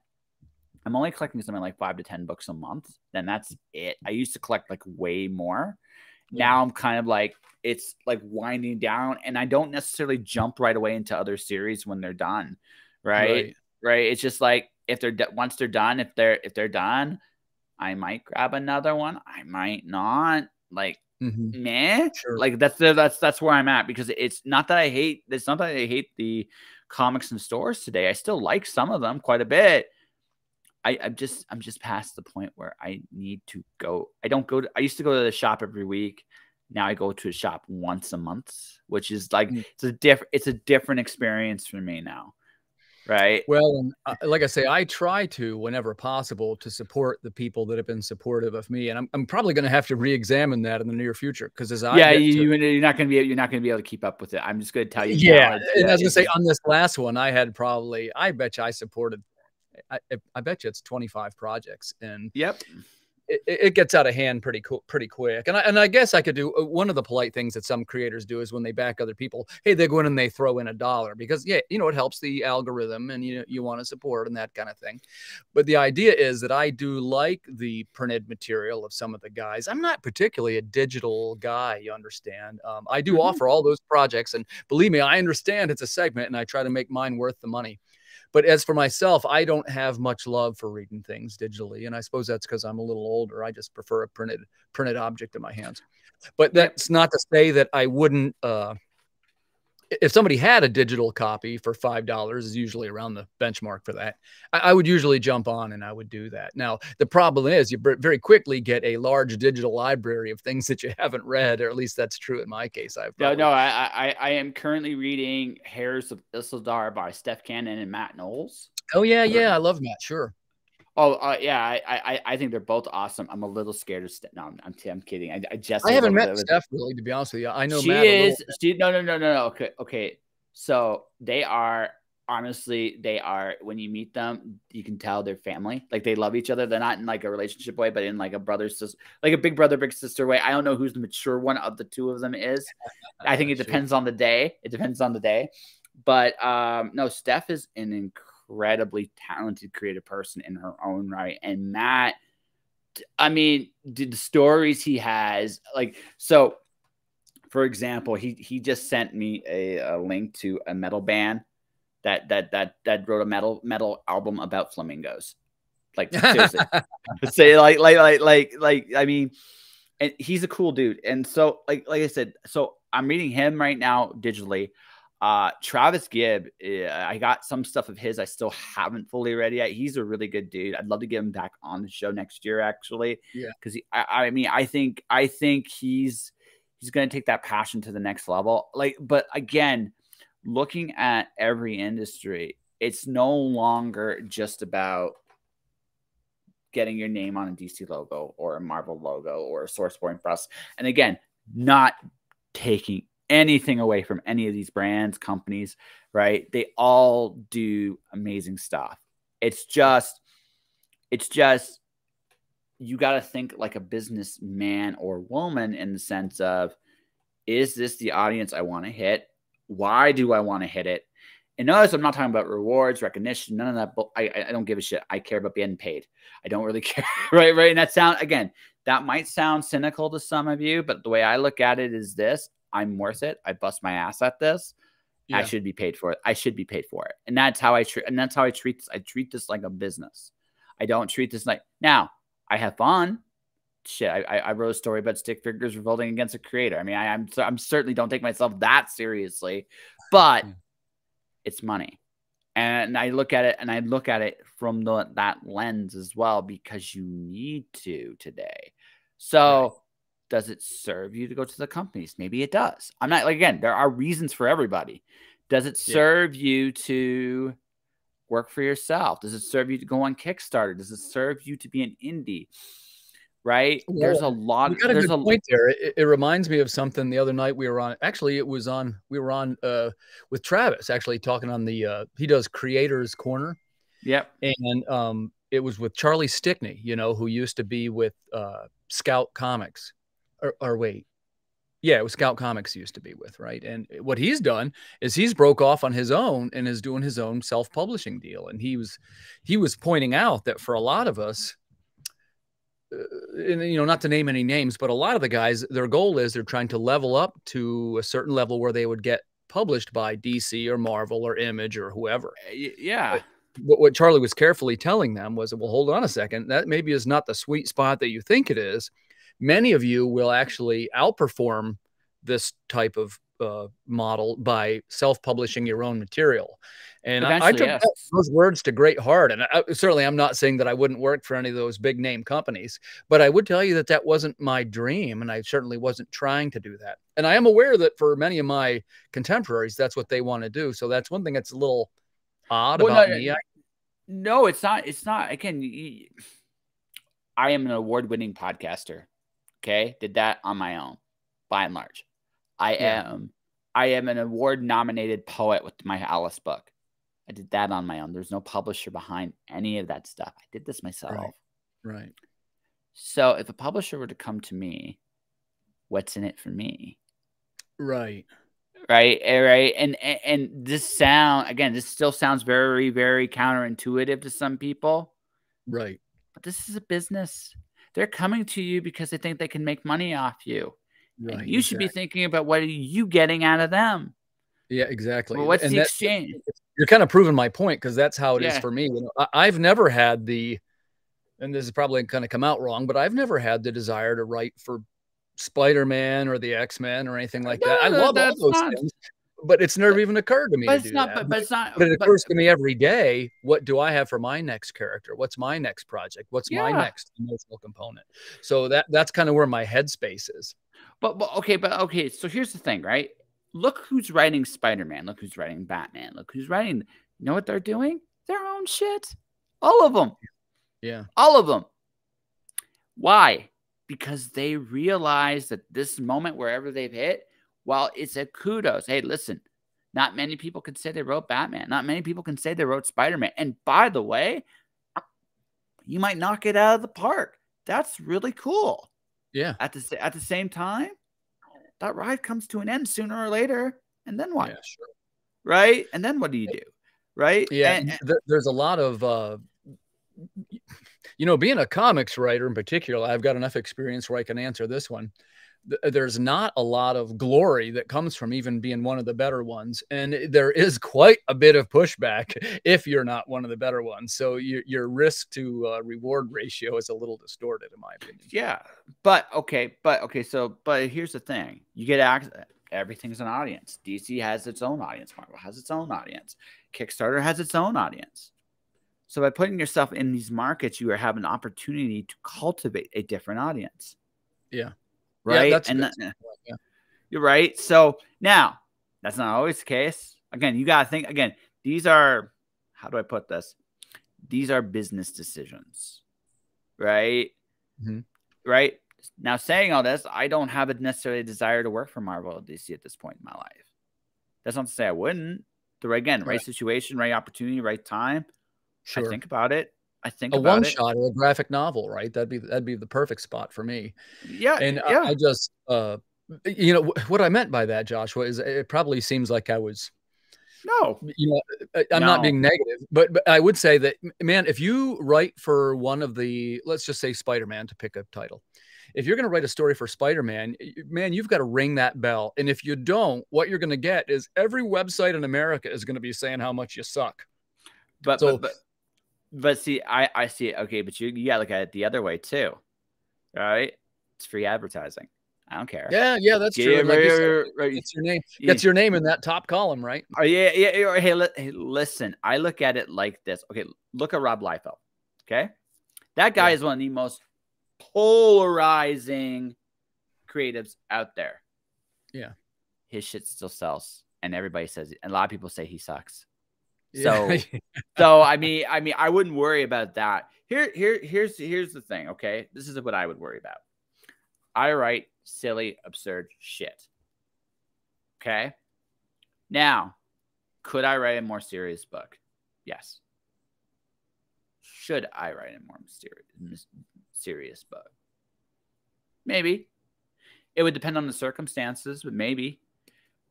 I'm only collecting something like 5 to 10 books a month. Then that's it. I used to collect like way more. Now I'm kind of like, it's like winding down, and I don't necessarily jump right away into other series when they're done. Right. It's just like, once they're done, if they're done, I might grab another one. I might not. Like, meh. Sure. Like that's where I'm at, because it's not that I hate the comics in stores today. I still like some of them quite a bit. I'm just past the point where I need to go. I used to go to the shop every week. Now I go to a shop once a month, which is like, it's a different experience for me now. Right. Well, like I say, I try to, whenever possible, to support the people that have been supportive of me, and I'm probably going to have to re-examine that in the near future, because you're not going to be able to keep up with it. I'm just going to tell you. Yeah, and I was going to say, on this last one, I bet you I supported. I bet you it's 25 projects, and it gets out of hand pretty quick. And I guess I could do one of the polite things that some creators do is when they back other people, hey, they go in and they throw in $1, because it helps the algorithm, and you want to support and that kind of thing. But the idea is that I do like the printed material of some of the guys. I'm not particularly a digital guy, you understand. I do offer all those projects, and believe me, I understand it's a segment, and I try to make mine worth the money. But as for myself, I don't have much love for reading things digitally. And I suppose that's because I'm a little older. I just prefer a printed object in my hands. But that's not to say that I wouldn't, if somebody had a digital copy for $5, is usually around the benchmark for that, I would usually jump on and I would do that. Now, the problem is you very quickly get a large digital library of things that you haven't read, or at least that's true in my case. I am currently reading Hares of Isildar by Steph Cannon and Matt Knowles. Oh, yeah. I love Matt. Sure. Oh, yeah. I think they're both awesome. I'm a little scared of Steph. No, I'm kidding. I haven't met Steph, really, to be honest with you. I know she Matt is. No. Okay. So they are, honestly, when you meet them, you can tell they're family. Like, they love each other. They're not in like a relationship way, but in like a brother sister, like a big brother, big sister way. I don't know who's the mature one of the two of them is. I think it depends on the day. But no, Steph is an incredibly talented creative person in her own right. And Matt, I mean, the stories he has, like, so for example, he just sent me a link to a metal band that wrote a metal album about flamingos. Like, seriously. Say like I mean, and he's a cool dude. And so like I said, so I'm reading him right now digitally. Travis Gibb, I got some stuff of his I still haven't fully read yet. He's a really good dude. I'd love to get him back on the show next year, actually. Yeah. Because I mean, I think he's going to take that passion to the next level. Like, but again, looking at every industry, it's no longer just about getting your name on a DC logo or a Marvel logo or a Sourceborn Press. And again, not taking anything away from any of these brands, companies, right? They all do amazing stuff. It's just you got to think like a businessman or woman in the sense of, is this the audience I want to hit? Why do I want to hit it? And notice I'm not talking about rewards, recognition, none of that. But I don't give a shit. I care about being paid. I don't really care. Right. And that might sound cynical to some of you, but the way I look at it is this: I'm worth it. I bust my ass at this. Yeah. I should be paid for it. I should be paid for it. And that's how I treat this. I treat this like a business. I don't treat this like, now I have fun. Shit, I wrote a story about stick figures revolting against a creator. I mean, I'm certainly don't take myself that seriously, but it's money. And I look at it from that lens as well, because you need to today. So right. Does it serve you to go to the companies? Maybe it does. I'm not, like, again, there are reasons for everybody. Does it serve you to work for yourself? Does it serve you to go on Kickstarter? Does it serve you to be an indie? Right? Well, there's a lot. You got a good point there. It reminds me of something the other night we were on. Actually, we were on with Travis, actually talking on the, he does Creators Corner. Yep. And it was with Charlie Stickney, you know, who used to be with Scout Comics. Or wait. Yeah, it was Scout Comics he used to be with, right? And what he's done is he's broke off on his own and is doing his own self-publishing deal. And he was pointing out that for a lot of us, and, you know, not to name any names, but a lot of the guys, their goal is they're trying to level up to a certain level where they would get published by DC or Marvel or Image or whoever. Yeah. But what Charlie was carefully telling them was, well, hold on a second. That maybe is not the sweet spot that you think it is. Many of you will actually outperform this type of model by self-publishing your own material. And I took those words to great heart. And certainly I'm not saying that I wouldn't work for any of those big name companies, but I would tell you that that wasn't my dream. And I certainly wasn't trying to do that. And I am aware that for many of my contemporaries, that's what they want to do. So that's one thing that's a little odd about me. No, it's not. It's not. Again, I am an award-winning podcaster. Okay. Did that on my own, by and large. I am an award-nominated poet with my Alice book. I did that on my own. There's no publisher behind any of that stuff. I did this myself. Right. So if a publisher were to come to me, what's in it for me? Right. Right. And this still sounds very, very counterintuitive to some people. Right. But this is a business. They're coming to you because they think they can make money off you. Right. And you should be thinking about, what are you getting out of them? Yeah, exactly. Well, what's the exchange? You're kind of proving my point, because that's how it is for me. You know, I've never had the, and this is probably going to come out wrong, but I've never had the desire to write for Spider-Man or the X-Men or anything like that. I love all those things, but it's never even occurred to me to do that. But it occurs to me every day, what do I have for my next character? What's my next project? What's my next emotional component? So that's kind of where my headspace is. But okay. So here's the thing, right? Look who's writing Spider-Man. Look who's writing Batman. Look who's writing. You know what they're doing? Their own shit. All of them. Yeah. All of them. Why? Because they realize that this moment, wherever they've hit, while it's a kudos. Hey, listen, not many people can say they wrote Batman. Not many people can say they wrote Spider-Man. And by the way, you might knock it out of the park. That's really cool. Yeah. At the same time, that ride comes to an end sooner or later. And then what? Yeah, sure. Right? And then what do you do? Right? Yeah. And there's a lot of, you know, being a comics writer in particular, I've got enough experience where I can answer this one. There's not a lot of glory that comes from even being one of the better ones. And there is quite a bit of pushback if you're not one of the better ones. So your risk to reward ratio is a little distorted, in my opinion. Yeah. But here's the thing. You get access. Everything's an audience. DC has its own audience. Marvel has its own audience. Kickstarter has its own audience. So by putting yourself in these markets, you have an opportunity to cultivate a different audience. Yeah. Right. Yeah, that's and good. Yeah. You're right. So now that's not always the case. Again, you got to think again, these are, how do I put this? These are business decisions, right? Mm-hmm. Right. Now, saying all this, I don't have a necessarily desire to work for Marvel or DC at this point in my life. That's not to say I wouldn't. Right situation, right opportunity, right time. Sure. I think about it. I think a about one shot or a graphic novel, right? That'd be the perfect spot for me. Yeah. And yeah. I just, you know, what I meant by that, Joshua, is it probably seems like I was, no, you know, I'm not being negative, but I would say that, man, if you write for one of the, let's just say Spider-Man to pick a title, if you're going to write a story for Spider-Man, man, you've got to ring that bell. And if you don't, what you're going to get is every website in America is going to be saying how much you suck. But see, I see it. Okay, but you got to look at it the other way too. All right, it's free advertising. I don't care. Yeah, that's true. Like you said, it's your name. Gets your name in that top column, right? Oh yeah. Hey, listen. I look at it like this. Okay, look at Rob Liefeld. Okay, that guy is one of the most polarizing creatives out there. Yeah, his shit still sells, and everybody says, and a lot of people say he sucks. Yeah. So I mean, I wouldn't worry about that. Here's the thing. Okay, this is what I would worry about. I write silly, absurd shit. Okay. Now, could I write a more serious book? Yes. Should I write a more serious book? Maybe. It would depend on the circumstances, but maybe.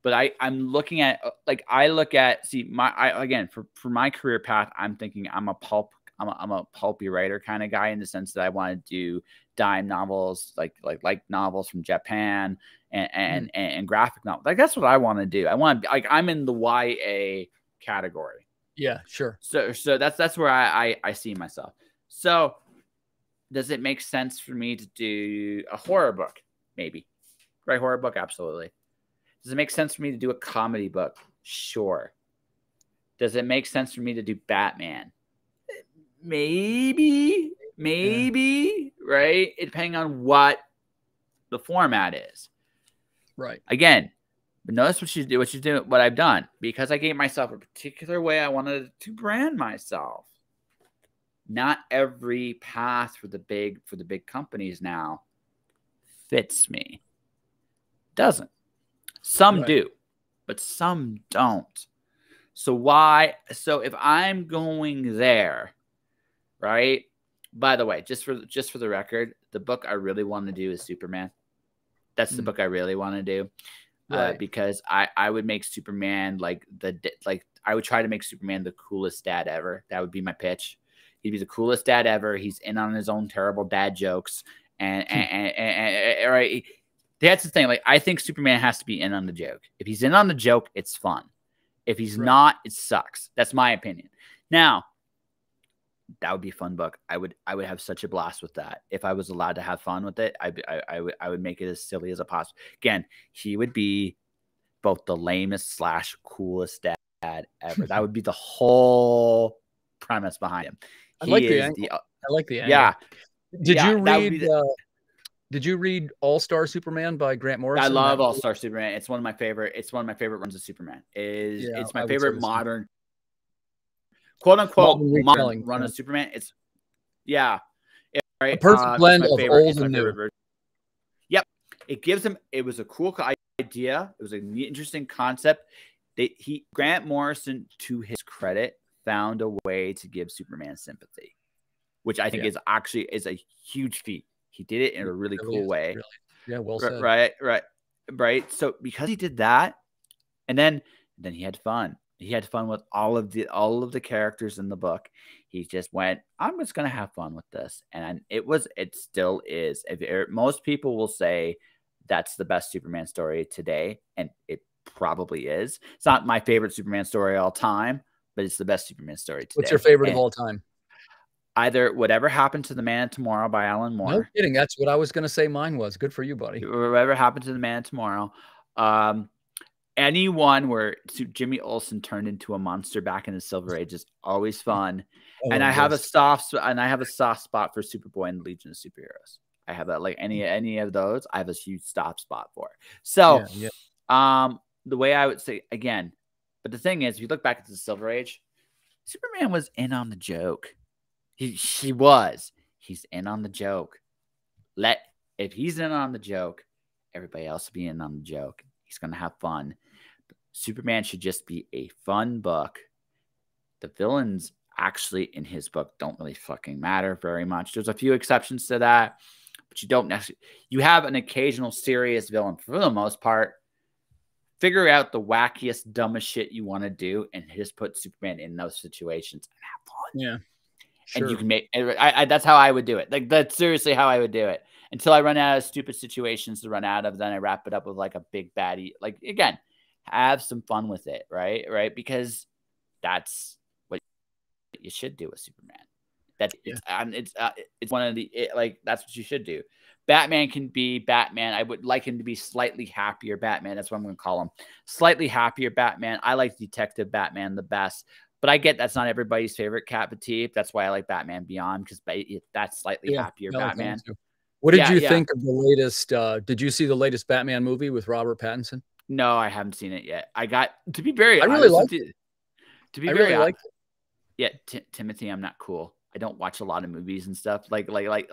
But I'm looking at, like, I look at, see, again, for my career path, I'm thinking I'm a pulpy writer kind of guy, in the sense that I want to do dime novels, like novels from Japan and graphic novels. Like, that's what I want to do. I want to, like, I'm in the YA category. Yeah, sure. So that's where I see myself. So does it make sense for me to do a horror book? Maybe. Right, horror book, absolutely. Does it make sense for me to do a comedy book? Sure. Does it make sense for me to do Batman? Maybe, right? Depending on what the format is. Right. Again, but notice what I've done. Because I gave myself a particular way I wanted to brand myself. Not every path for the big companies now fits me. Doesn't. Some do, but some don't. So if I'm going there, right? By the way, just for the record, the book I really want to do is Superman. That's the book I really want to do. Because I would make Superman I would try to make Superman the coolest dad ever. That would be my pitch. He'd be the coolest dad ever. He's in on his own terrible dad jokes, and right. That's the thing. Like, I think Superman has to be in on the joke. If he's in on the joke, it's fun. If he's not, it sucks. That's my opinion. Now, that would be a fun book. I would have such a blast with that. If I was allowed to have fun with it, I would make it as silly as possible. Again, he would be both the lamest / coolest dad ever. That would be the whole premise behind him. I like the angle. Yeah. Did you read All-Star Superman by Grant Morrison? I love All-Star Superman. It's one of my favorite runs of Superman. It's my favorite modern, quote unquote, modern run of Superman. It's right. A perfect blend of old and new. Yep. It gives him. It was a cool idea. It was an interesting concept. Grant Morrison, to his credit, found a way to give Superman sympathy, which I think is a huge feat. He did it in a really cool way. Really. Yeah, well said. Right. So because he did that, and then he had fun. He had fun with all of the characters in the book. He just went, I'm just gonna have fun with this, and it still is. Most people will say that's the best Superman story today, and it probably is. It's not my favorite Superman story of all time, but it's the best Superman story today. What's your favorite of all time? Either Whatever Happened to the Man Tomorrow by Alan Moore. No kidding. That's what I was going to say mine was. Good for you, buddy. Whatever Happened to the Man Tomorrow. Anyone where Jimmy Olsen turned into a monster back in the Silver Age is always fun. And I have a soft spot for Superboy and the Legion of Superheroes. I have that, like any of those, I have a huge soft spot for. So, the way I would say again, but the thing is, if you look back at the Silver Age, Superman was in on the joke. He's in on the joke. If he's in on the joke, everybody else will be in on the joke. He's gonna have fun. Superman should just be a fun book. The villains actually in his book don't really fucking matter very much. There's a few exceptions to that, but you don't necessarily. You have an occasional serious villain for the most part. Figure out the wackiest, dumbest shit you want to do, and just put Superman in those situations and have fun. Yeah, sure. And you can make. That's how I would do it. Like that's seriously how I would do it. Until I run out of stupid situations to run out of, then I wrap it up with like a big baddie. Like again, have some fun with it, right? Right? Because that's what you should do with Superman. It's one of the that's what you should do. Batman can be Batman. I would like him to be slightly happier Batman. That's what I'm going to call him. Slightly happier Batman. I like Detective Batman the best. But I get that's not everybody's favorite cat Batiste. That's why I like Batman Beyond, because that's slightly happier Batman. What did you think of the latest? Did you see the latest Batman movie with Robert Pattinson? No, I haven't seen it yet. I got to be very. I really liked it. To be very honest, yeah, Timothy, I'm not cool. I don't watch a lot of movies and stuff. Like the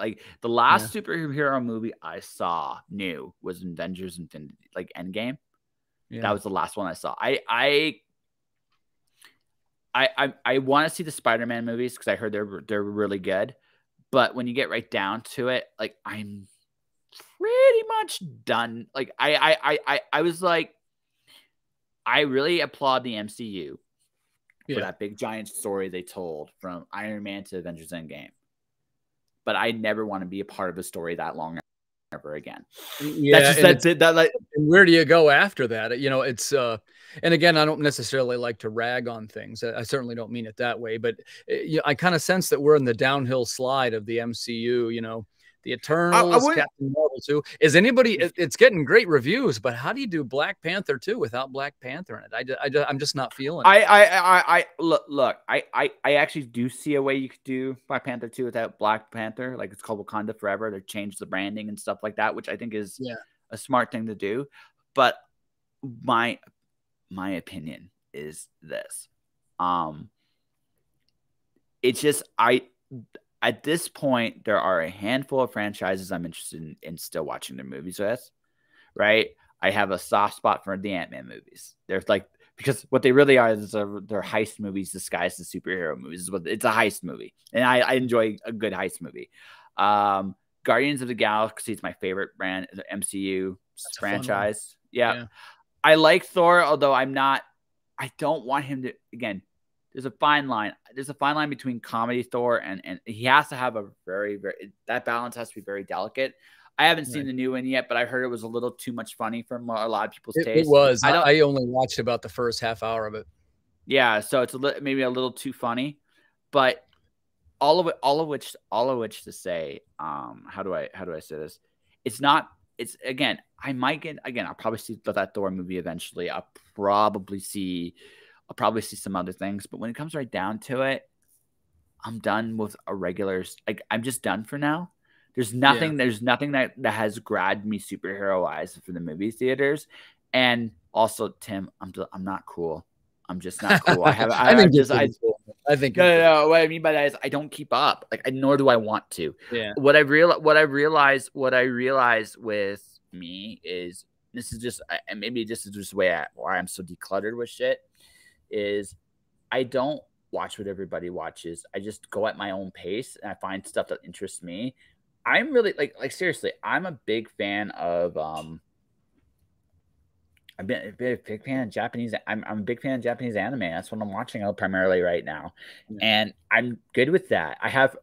last superhero movie I saw new was Avengers Infinity, like Endgame. Yeah. That was the last one I saw. I want to see the Spider-Man movies because I heard they're really good. But when you get right down to it, like I'm pretty much done. Like I was like, I really applaud the MCU for that big giant story they told from Iron Man to Avengers Endgame. But I never want to be a part of a story that long ever again. Yeah, and where do you go after that? You know, it's and again, I don't necessarily like to rag on things. I certainly don't mean it that way, but I kind of sense that we're in the downhill slide of the MCU. You know, the Eternals, Captain Marvel 2. Is anybody? It's getting great reviews, but how do you do Black Panther 2 without Black Panther in it? I'm just not feeling it. Look. I actually do see a way you could do Black Panther 2 without Black Panther. Like it's called Wakanda Forever. They changed the branding and stuff like that, which I think is a smart thing to do. But my opinion is this. It's just at this point, there are a handful of franchises I'm interested in still watching their movies with, right? I have a soft spot for the Ant-Man movies. There's like, because what they really are is they're heist movies disguised as superhero movies. It's a heist movie, and I enjoy a good heist movie. Guardians of the Galaxy is my favorite brand, the MCU franchise. Yeah. I like Thor, although I don't want him to, again, there's a fine line. There's a fine line between comedy Thor and he has to have a very, that balance has to be very delicate. I haven't seen the new one yet, but I heard it was a little too much funny for a lot of people's taste. It was. I only watched about the first half hour of it. Yeah, so it's maybe a little too funny, but all of which to say, how do I say this? It's again, I'll probably see that Thor movie eventually. I'll probably see some other things, but when it comes right down to it, I'm done with a regulars. Like I'm just done for now. There's nothing that has grabbed me superhero wise for the movie theaters. And also, Tim, I'm not cool. I'm just not cool. I think no. What I mean by that is I don't keep up. Like, nor do I want to. Yeah. What I realized with me is this is just, and maybe this is just the way why I'm so decluttered with shit. Is I don't watch what everybody watches. I just go at my own pace and I find stuff that interests me. I'm really like seriously, I'm a big fan of I've been a big fan of Japanese. I'm a big fan of Japanese anime. That's what I'm watching primarily right now, and I'm good with that. I have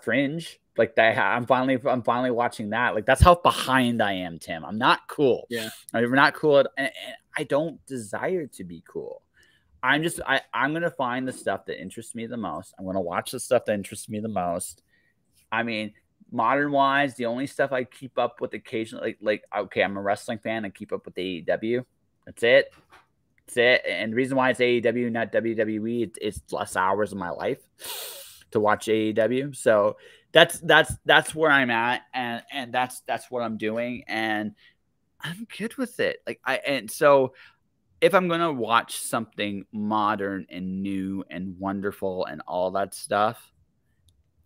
Fringe like that. I'm finally watching that. Like that's how behind I am, Tim. I'm not cool. Yeah, I'm not cool, and I don't desire to be cool. I'm gonna find the stuff that interests me the most. I'm gonna watch the stuff that interests me the most. I mean, modern wise, the only stuff I keep up with occasionally, like okay, I'm a wrestling fan. I keep up with AEW. That's it. That's it. And the reason why it's AEW, not WWE, it's less hours of my life to watch AEW. So that's where I'm at, and that's what I'm doing, and I'm good with it. So if I'm gonna watch something modern and new and wonderful and all that stuff,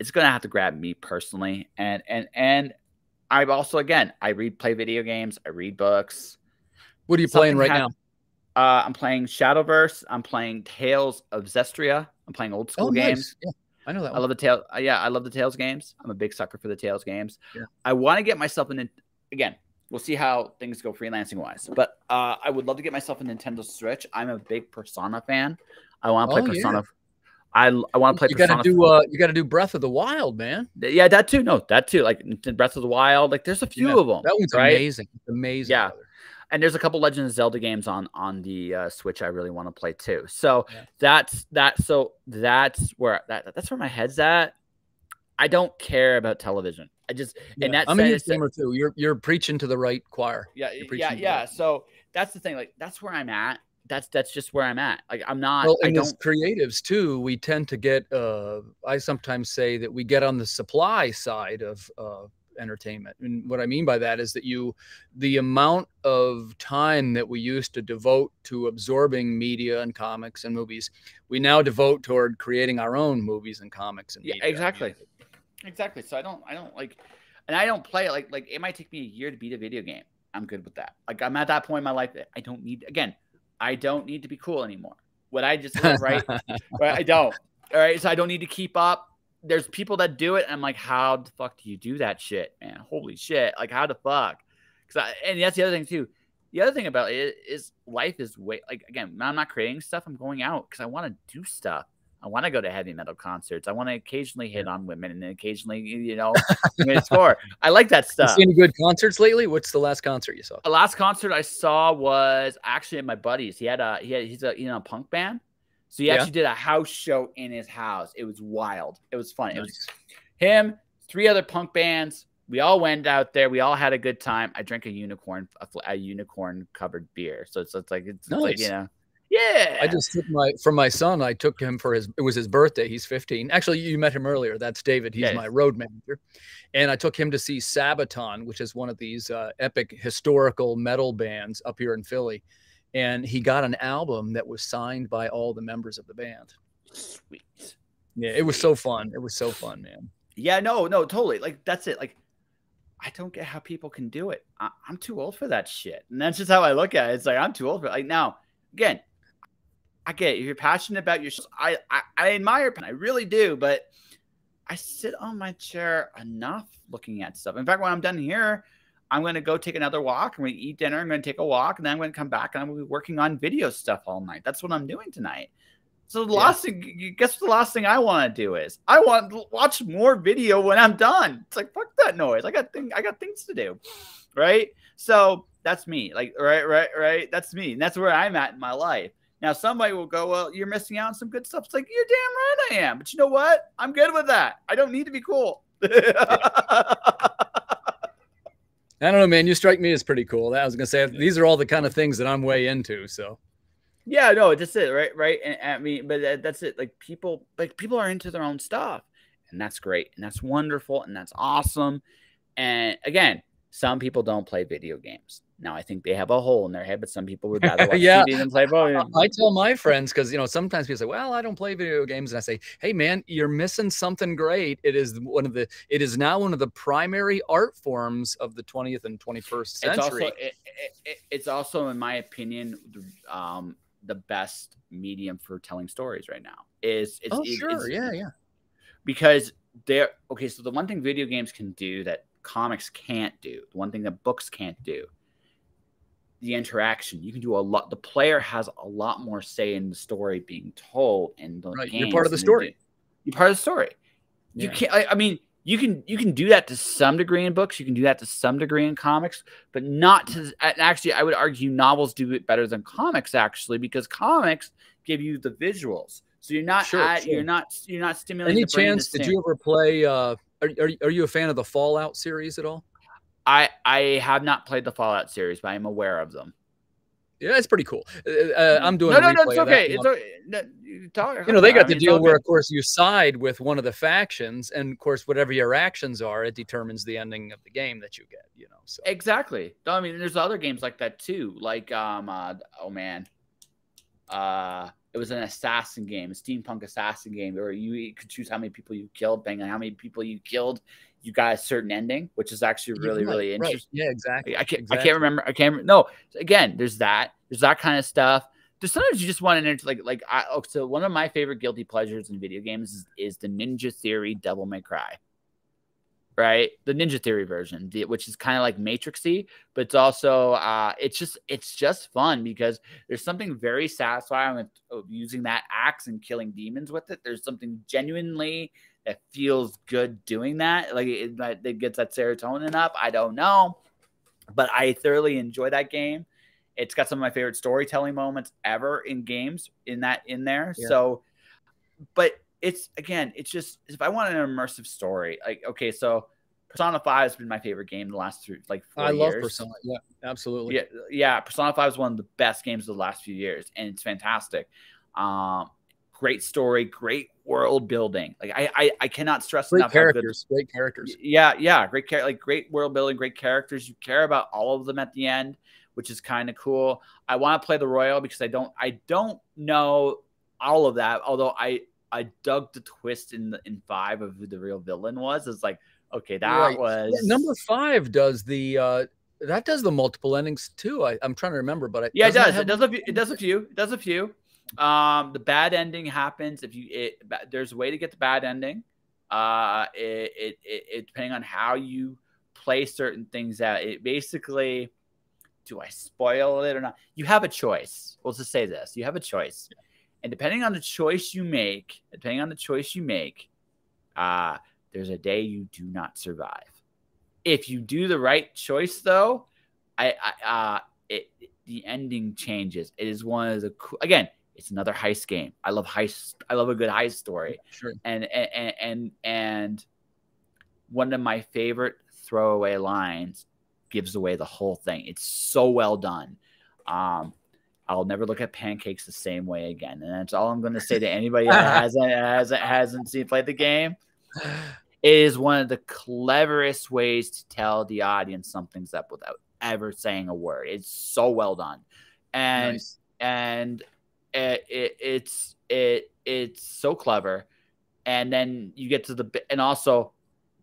it's gonna have to grab me personally. And I've also, again, play video games, I read books. What are you playing right now? I'm playing Shadowverse. I'm playing Tales of Zestria. I'm playing old school games. Yeah, I know that one. I love the Tales. Yeah, I love the Tales games. I'm a big sucker for the Tales games. Yeah. I want to get myself in. Again, we'll see how things go freelancing wise. But I would love to get myself a Nintendo Switch. I'm a big Persona fan. I want to play Persona. Yeah. I want to play Persona. You got to do Breath of the Wild, man. Yeah, that too. No, that too. Like Breath of the Wild. Like there's a few of them. That one's amazing. Amazing. Yeah. Brother. And there's a couple Legend of Zelda games on the Switch I really want to play too. So that's where my head's at. I don't care about television. I just I'm a huge gamer too. You're preaching to the right choir. Yeah. So that's the thing. Like that's where I'm at. That's just where I'm at. Like I'm not. Well, and as creatives too, we tend to get. I sometimes say that we get on the supply side of entertainment, and what I mean by that is that the amount of time that we used to devote to absorbing media and comics and movies, we now devote toward creating our own movies and comics and media. Exactly. So I don't like, and I don't play it like it might take me a year to beat a video game. I'm good with that. Like I'm at that point in my life that I don't need to be cool anymore. What I just live, right? I don't. All right. So I don't need to keep up. There's people that do it. And I'm like, how the fuck do you do that shit, man? Holy shit. Like how the fuck? And that's the other thing too. The other thing about it is life is again, I'm not creating stuff. I'm going out because I want to do stuff. I want to go to heavy metal concerts. I want to occasionally hit on women and then occasionally, score. I like that stuff. You seen any good concerts lately? What's the last concert you saw? The last concert I saw was actually at my buddy's. He's a punk band. So he actually did a house show in his house. It was wild. It was fun. Nice. It was him, 3 other punk bands. We all went out there. We all had a good time. I drank a unicorn covered beer. So it's like, yeah. I just took from my son. I took him it was his birthday. He's 15. Actually, you met him earlier. That's David. He's my road manager. And I took him to see Sabaton, which is one of these epic historical metal bands up here in Philly. And he got an album that was signed by all the members of the band. Sweet. Yeah, it was so fun. It was so fun, man. Yeah, no, totally. Like, that's it. Like, I don't get how people can do it. I'm too old for that shit. And that's just how I look at it. It's like, I'm too old for it. Like, now, again, I get it. If you're passionate about your show, I admire it. I really do. But I sit on my chair enough looking at stuff. In fact, when I'm done here, I'm going to go take another walk. I'm going to eat dinner. I'm going to take a walk. And then I'm going to come back and I'm going to be working on video stuff all night. That's what I'm doing tonight. So the last thing, guess what the last thing I want to do is? I want to watch more video when I'm done. It's like, fuck that noise. I got things to do. Right? So that's me. Like, right. That's me. And that's where I'm at in my life. Now, somebody will go, well, you're missing out on some good stuff. It's like, you're damn right I am. But you know what? I'm good with that. I don't need to be cool. I don't know, man. You strike me as pretty cool. I was going to say, these are all the kind of things that I'm way into. So, yeah, no, that's it. Right. And I mean, but that's it. Like people are into their own stuff, and that's great. And that's wonderful. And that's awesome. And again, some people don't play video games. Now, I think they have a hole in their head, but some people would rather watch TV than play video games. I tell my friends, because, sometimes people say, well, I don't play video games. And I say, hey, man, you're missing something great. It is now one of the primary art forms of the 20th and 21st century. It's also, in my opinion, the best medium for telling stories right now. Because so the one thing video games can do that comics can't do, the one thing that books can't do, the interaction. You can do a lot. The player has a lot more say in the story being told, and the games. You're part of the story. You're part of the story. You can't. I mean, you can do that to some degree in books. You can do that to some degree in comics, but not to. Actually, I would argue novels do it better than comics, actually, because comics give you the visuals. So you're not you're not stimulating. Any chance? Did you ever play? Are you a fan of the Fallout series at all? I have not played the Fallout series, but I'm aware of them. Yeah, it's pretty cool. I'm doing No, a no, no, it's replay of that okay. now. It's okay. No, you talk. You know, they I got the mean, it's all deal where, good. of course, you side with one of the factions, and of course, whatever your actions are, it determines the ending of the game that you get. You know, so Exactly. I mean, there's other games like that too. Like oh man, it was an assassin game, a steampunk assassin game, where you could choose how many people you killed. Depending on how many people you killed, you got a certain ending, which is actually really, right, really right, interesting. yeah, exactly, I can't remember. I can't. No, again, there's that kind of stuff. There's sometimes you just want to enter so one of my favorite guilty pleasures in video games is the Ninja Theory Devil May Cry. Right, the Ninja Theory version, which is kind of like Matrixy, but it's also it's just fun because there's something very satisfying with using that axe and killing demons with it. There's something genuinely that feels good doing that, like it gets that serotonin up. I don't know, but I thoroughly enjoy that game. It's got some of my favorite storytelling moments ever in games in there. yeah. So, but it's just if I want an immersive story, like okay, so Persona 5 has been my favorite game the last 4 I love years. Persona. Yeah, absolutely. Yeah. Persona 5 is one of the best games of the last few years, and it's fantastic. Great story, great world building. Like I cannot stress Great enough how good. Great characters. Yeah, great world building, great characters. You care about all of them at the end, which is kind of cool. I want to play the Royal because I don't know all of that. Although I dug the twist in 5 of who the real villain was. It's like, okay, that was number 5 does the that does the multiple endings too. I'm trying to remember, but it does. It does a few. The bad ending happens there's a way to get the bad ending. It depending on how you play certain things out. It basically, do I spoil it or not? You have a choice. We'll just say this: you have a choice. And depending on the choice you make, there's a day you do not survive. If you do the right choice, though, the ending changes. It is one of the again. It's another heist game. I love heist. I love a good heist story. Sure. And one of my favorite throwaway lines gives away the whole thing. It's so well done. I'll never look at pancakes the same way again. And that's all I'm going to say to anybody that hasn't played the game. It is one of the cleverest ways to tell the audience something's up without ever saying a word. It's so well done. And nice. And it's so clever. And then you get to and also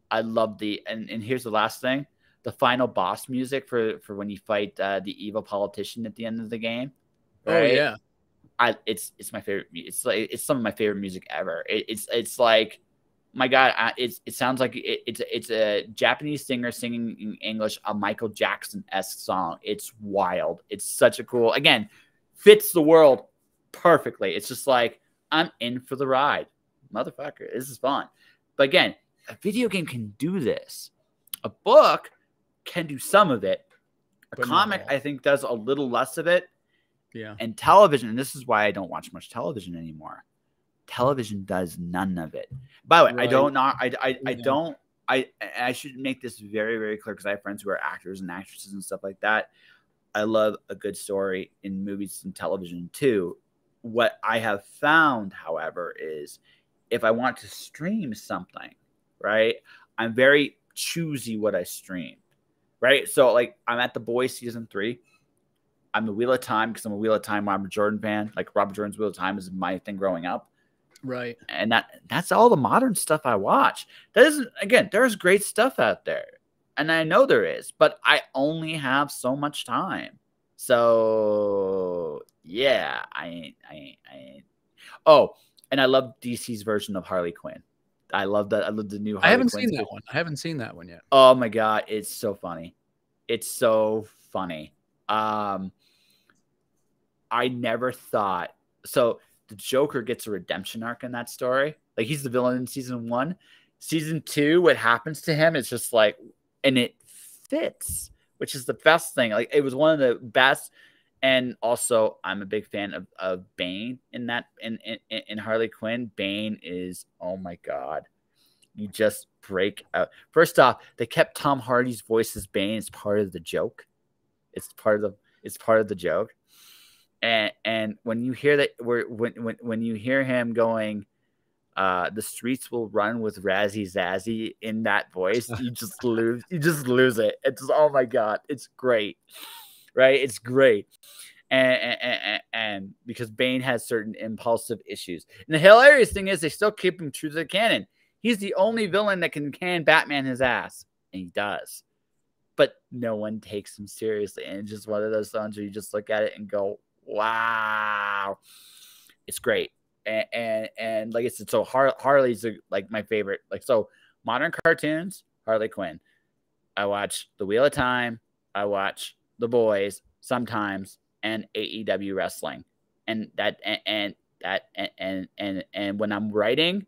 I love and here's the last thing, the final boss music for when you fight the evil politician at the end of the game. Right? Oh yeah. It's my favorite. It's some of my favorite music ever. It's like, my God, it sounds like it's a Japanese singer singing in English, a Michael Jackson-esque song. It's wild. It's such a cool, again, fits the world perfectly. It's just like, I'm in for the ride, motherfucker. This is fun. But again, a video game can do this. A book can do some of it. A comic, I think, does a little less of it. Yeah. And television, and this is why I don't watch much television anymore. Television does none of it. By the way, right. I should make this very, very clear because I have friends who are actors and actresses and stuff like that. I love a good story in movies and television too. What I have found, however, is if I want to stream something, right, I'm very choosy what I stream, right? So like I'm at The Boys season 3. I'm the Wheel of Time because I'm a Wheel of Time Robert Jordan fan. Like Robert Jordan's Wheel of Time is my thing growing up. Right. And that's all the modern stuff I watch. That isn't, again, there's great stuff out there. And I know there is, but I only have so much time. So yeah, I ain't. Oh, and I love DC's version of Harley Quinn. I love that. I love the new Harley I haven't Quinn seen that one. I haven't seen that one yet. Oh my God, it's so funny. It's so funny. I never thought so. The Joker gets a redemption arc in that story. Like, he's the villain in season 1. Season 2, what happens to him is just like, and it fits, which is the best thing. Like, it was one of the best. And also, I'm a big fan of Bane in that in Harley Quinn. Bane is, oh my God, just break out. First off, they kept Tom Hardy's voice as Bane as part of the joke. It's part of the joke. And when you hear that, when you hear him going, the streets will run with Razzie Zazzy in that voice, you just lose it. It's just, oh my God, it's great, right? It's great. And because Bane has certain impulsive issues. And the hilarious thing is they still keep him true to the canon. He's the only villain that can Batman his ass, and he does. But no one takes him seriously. And it's just one of those songs where you just look at it and go, wow, it's great. And like I said, so Harley's like my favorite. Like, so modern cartoons, Harley Quinn. I watch The Wheel of Time. I watch The Boys sometimes, and AEW wrestling. And when I'm writing,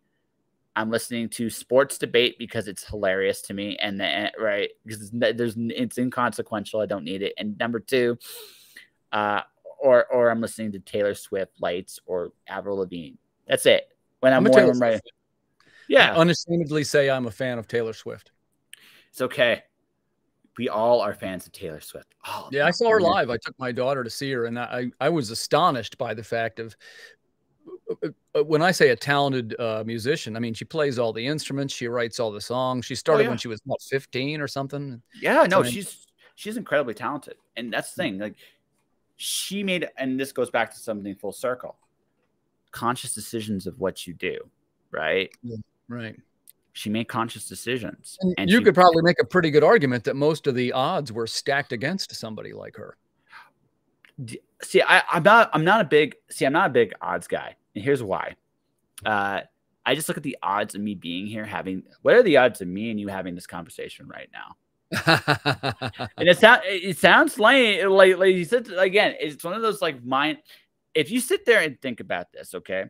I'm listening to sports debate because it's hilarious to me, and right, because it's inconsequential. I don't need it. And number two, or I'm listening to Taylor Swift, Lights, or Avril Lavigne. That's it. When I'm writing, yeah. I unashamedly say I'm a fan of Taylor Swift. It's okay. We all are fans of Taylor Swift. Oh, yeah, I saw her live. I took my daughter to see her, and I was astonished by the fact of, when I say a talented musician, I mean, she plays all the instruments. She writes all the songs. She started when she was, what, 15 or something? Yeah, no, she's incredibly talented. And that's the thing. Like, she made, and this goes back to something full circle, conscious decisions of what you do, right? Yeah, right. She made conscious decisions. And you could probably make a pretty good argument that most of the odds were stacked against somebody like her. See, I'm not a big odds guy. And here's why. I just look at the odds of me being here, what are the odds of me and you having this conversation right now? And it sounds like you said, again, it's one of those like mind. If you sit there and think about this, okay,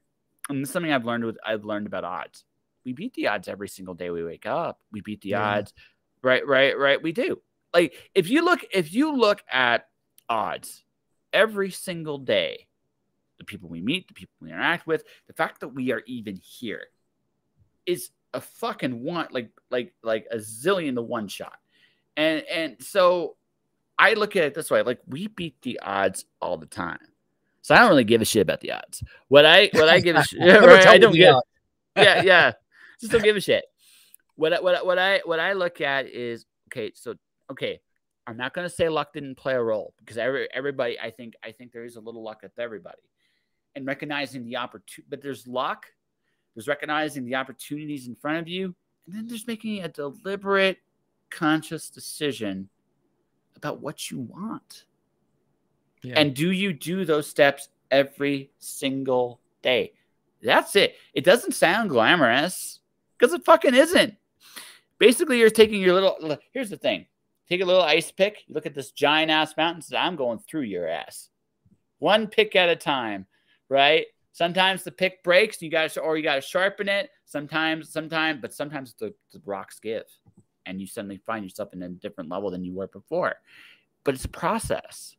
and this is something I've learned about odds. We beat the odds every single day we wake up. We beat the odds, right. We do. Like, if you look at odds every single day, the people we meet, the people we interact with, the fact that we are even here is a fucking one, like a zillion to one shot. And so I look at it this way, like, we beat the odds all the time. So I don't really give a shit about the odds. What I give a shit, right? I don't give. Yeah. Just don't give a shit. What I look at is, okay. I'm not going to say luck didn't play a role, because everybody, I think there is a little luck with everybody, and recognizing the opportunity. But there's luck. There's recognizing the opportunities in front of you, and then there's making a deliberate, conscious decision about what you want. Yeah. And do you do those steps every single day? That's it. It doesn't sound glamorous, because it fucking isn't. Basically, you're taking your little, here's the thing. Take a little ice pick. You look at this giant ass mountain. Say, I'm going through your ass. One pick at a time, right? Sometimes the pick breaks. You got to sharpen it. Sometimes the rocks give, and you suddenly find yourself in a different level than you were before. But it's a process.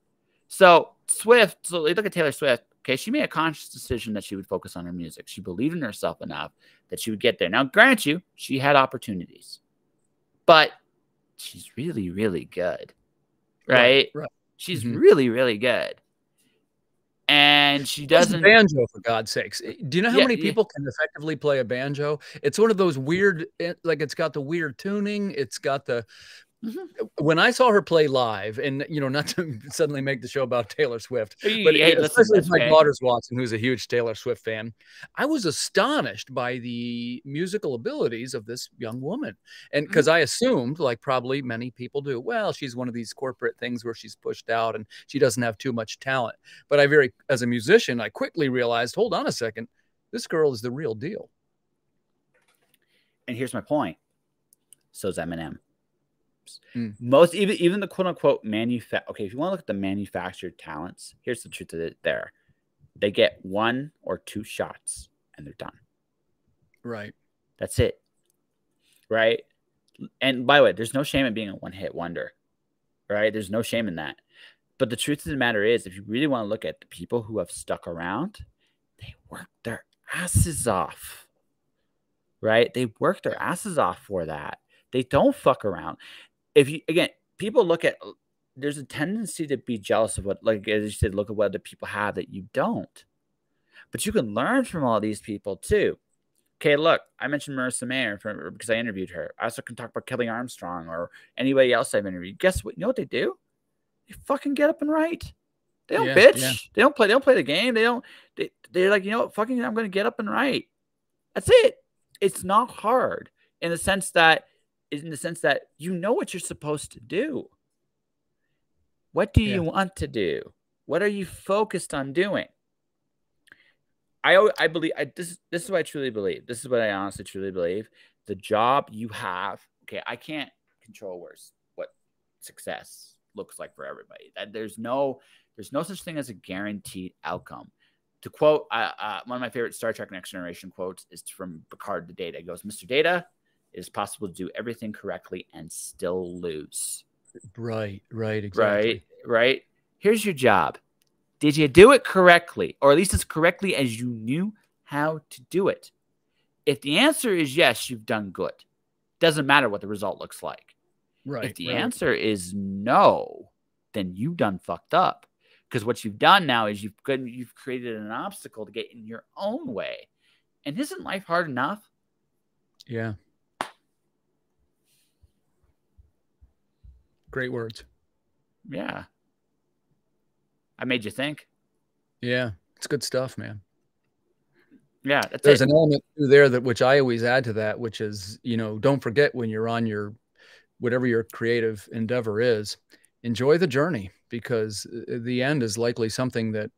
So Swift. So you look at Taylor Swift. Okay, she made a conscious decision that she would focus on her music. She believed in herself enough that she would get there. Now, grant you, she had opportunities, but she's really, really good, right? She's really, really good. And she doesn't banjo, for God's sakes. Do you know how many people can effectively play a banjo? It's one of those weird, like, it's got the weird tuning. It's got the, when I saw her play live, and, you know, not to suddenly make the show about Taylor Swift, but especially if my daughter's watching, who's a huge Taylor Swift fan, I was astonished by the musical abilities of this young woman. And because I assumed, like probably many people do, well, she's one of these corporate things where she's pushed out and she doesn't have too much talent. But as a musician, I quickly realized, hold on a second, this girl is the real deal. And here's my point. So's Eminem. Most, even the quote unquote okay, if you want to look at the manufactured talents, here's the truth of it. They get 1 or 2 shots and they're done. Right. That's it. Right. And by the way, there's no shame in being a one-hit wonder. Right. There's no shame in that. But the truth of the matter is, if you really want to look at the people who have stuck around, they work their asses off. right? They work their asses off for that. They don't fuck around. If you, again, people look at, there's a tendency to be jealous of what, like as you said, look at what other people have that you don't. But you can learn from all these people too. Okay, look, I mentioned Marissa Mayer because I interviewed her. I also can talk about Kelly Armstrong or anybody else I've interviewed. Guess what? You know what they do? They fucking get up and write. They don't bitch. Yeah. They don't play the game. They're like, you know what? Fucking, I'm going to get up and write. That's it. It's not hard in the sense that you know what you're supposed to do. What do you want to do? What are you focused on doing? I believe this is what I truly believe. This is what I honestly truly believe. The job you have, okay, I can't control what success looks like for everybody. That there's no such thing as a guaranteed outcome. To quote one of my favorite Star Trek Next Generation quotes is from Picard the Data. It goes, "Mr. Data, it is possible to do everything correctly and still lose." Right, exactly. Right. Here's your job. Did you do it correctly, or at least as correctly as you knew how to do it? If the answer is yes, you've done good. Doesn't matter what the result looks like. Right. If the answer is no, then you done fucked up. Because what you've done now is you've created an obstacle to get in your own way. And isn't life hard enough? Yeah. Great words. Yeah. I made you think. Yeah. It's good stuff, man. Yeah. There's an element there which I always add to that, which is, don't forget when you're on whatever your creative endeavor is, enjoy the journey, because the end is likely something that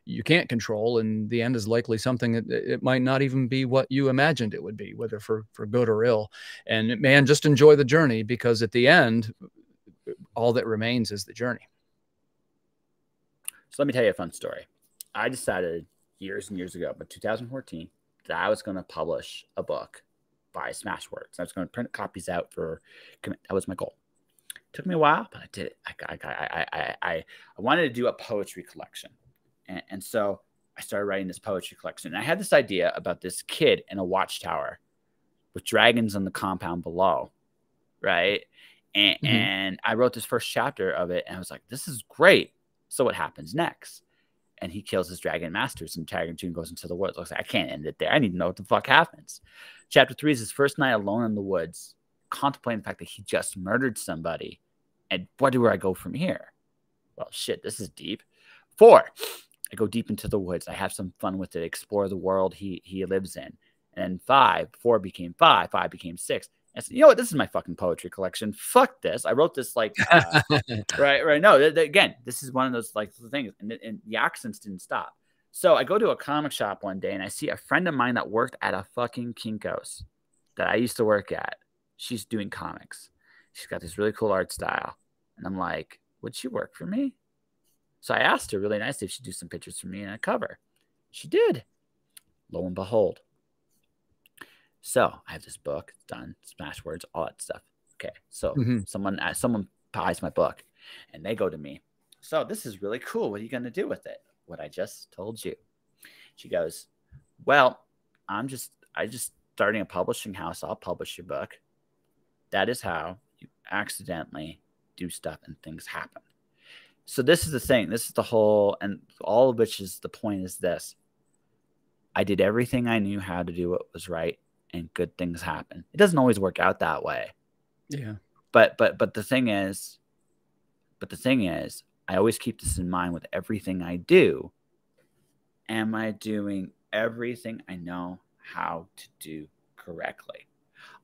you can't control. And the end is likely something that it might not even be what you imagined it would be, whether for good or ill. And man, just enjoy the journey, because at the end, all that remains is the journey. So let me tell you a fun story. I decided years and years ago, but 2014, that I was going to publish a book by Smashwords. I was going to print copies out that was my goal. It took me a while, but I did it. I wanted to do a poetry collection. And so I started writing this poetry collection. And I had this idea about this kid in a watchtower with dragons on the compound below, right? And I wrote this first chapter of it, and I was like, this is great. So what happens next? And he kills his dragon masters, and Dragon Tune goes into the woods. I was like, I can't end it there. I need to know what the fuck happens. Chapter 3 is his first night alone in the woods, contemplating the fact that he just murdered somebody. And where do I go from here? Well, shit, this is deep. 4, I go deep into the woods. I have some fun with it, explore the world he lives in. And then 4 became 5, 5 became 6. I said, you know what? This is my fucking poetry collection. Fuck this. I wrote this like, right. No, again, this is one of those like things, and the accents didn't stop. So I go to a comic shop one day, and I see a friend of mine that worked at a fucking Kinko's that I used to work at. She's doing comics. She's got this really cool art style. And I'm like, would she work for me? So I asked her really nicely if she'd do some pictures for me in a cover. She did. Lo and behold. So I have this book done, Smashwords, all that stuff. Okay. So someone buys my book, and they go to me. So this is really cool. What are you going to do with it? What I just told you. She goes, well, I just starting a publishing house. I'll publish your book. That is how you accidentally do stuff and things happen. So this is the thing. This is the whole, and all of which is the point is this. I did everything I knew how to do what was right, and good things happen. It doesn't always work out that way. Yeah. But the thing is, I always keep this in mind with everything I do. Am I doing everything I know how to do correctly?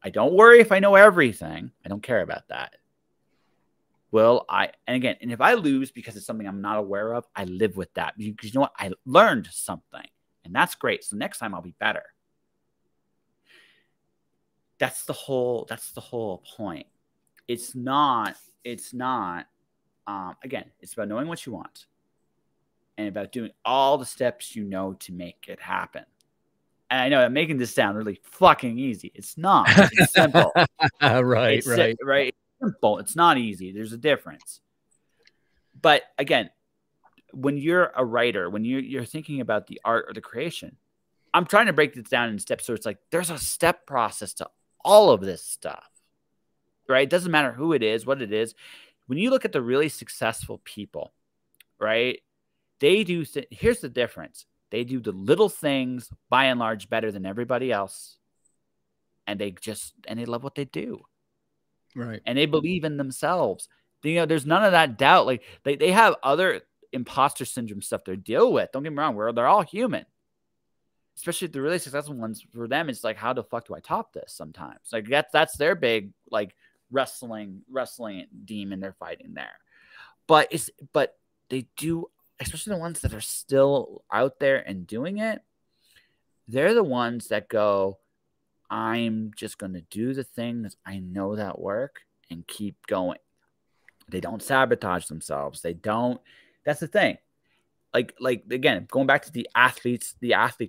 I don't worry if I know everything. I don't care about that. And if I lose because it's something I'm not aware of, I live with that. Because you know what? I learned something, and that's great. So next time I'll be better. That's the whole point. It's not, again, it's about knowing what you want and about doing all the steps you know to make it happen. And I know I'm making this sound really fucking easy. It's not. It's simple. Right. It's simple. It's not easy. There's a difference. But again, when you're a writer, when you're thinking about the art or the creation, I'm trying to break this down in steps. So it's like there's a step process to all of this stuff, right? It doesn't matter who it is, what it is. When you look at the really successful people, right? They do. Here's the difference. They do the little things by and large better than everybody else. And they love what they do. Right. And they believe in themselves. You know, there's none of that doubt. Like they have other imposter syndrome stuff to deal with. Don't get me wrong. They're all human. Especially the really successful ones, for them, it's like, how the fuck do I top this sometimes? Like that's their big like wrestling demon they're fighting there. But they do, especially the ones that are still out there and doing it, they're the ones that go, I'm just going to do the things I know that work and keep going. They don't sabotage themselves. They don't. That's the thing. Like again, going back to the athlete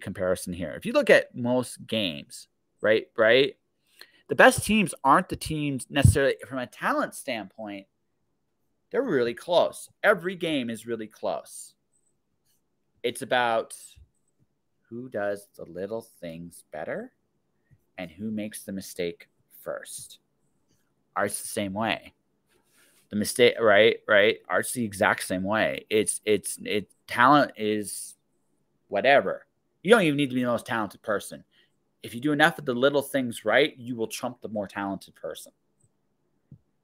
comparison here. If you look at most games, right, the best teams aren't the teams necessarily from a talent standpoint. They're really close. Every game is really close. It's about who does the little things better and who makes the mistake first. Art's the same way. The mistake, right? Art's the exact same way. It's talent is whatever. You don't even need to be the most talented person. If you do enough of the little things right, you will trump the more talented person.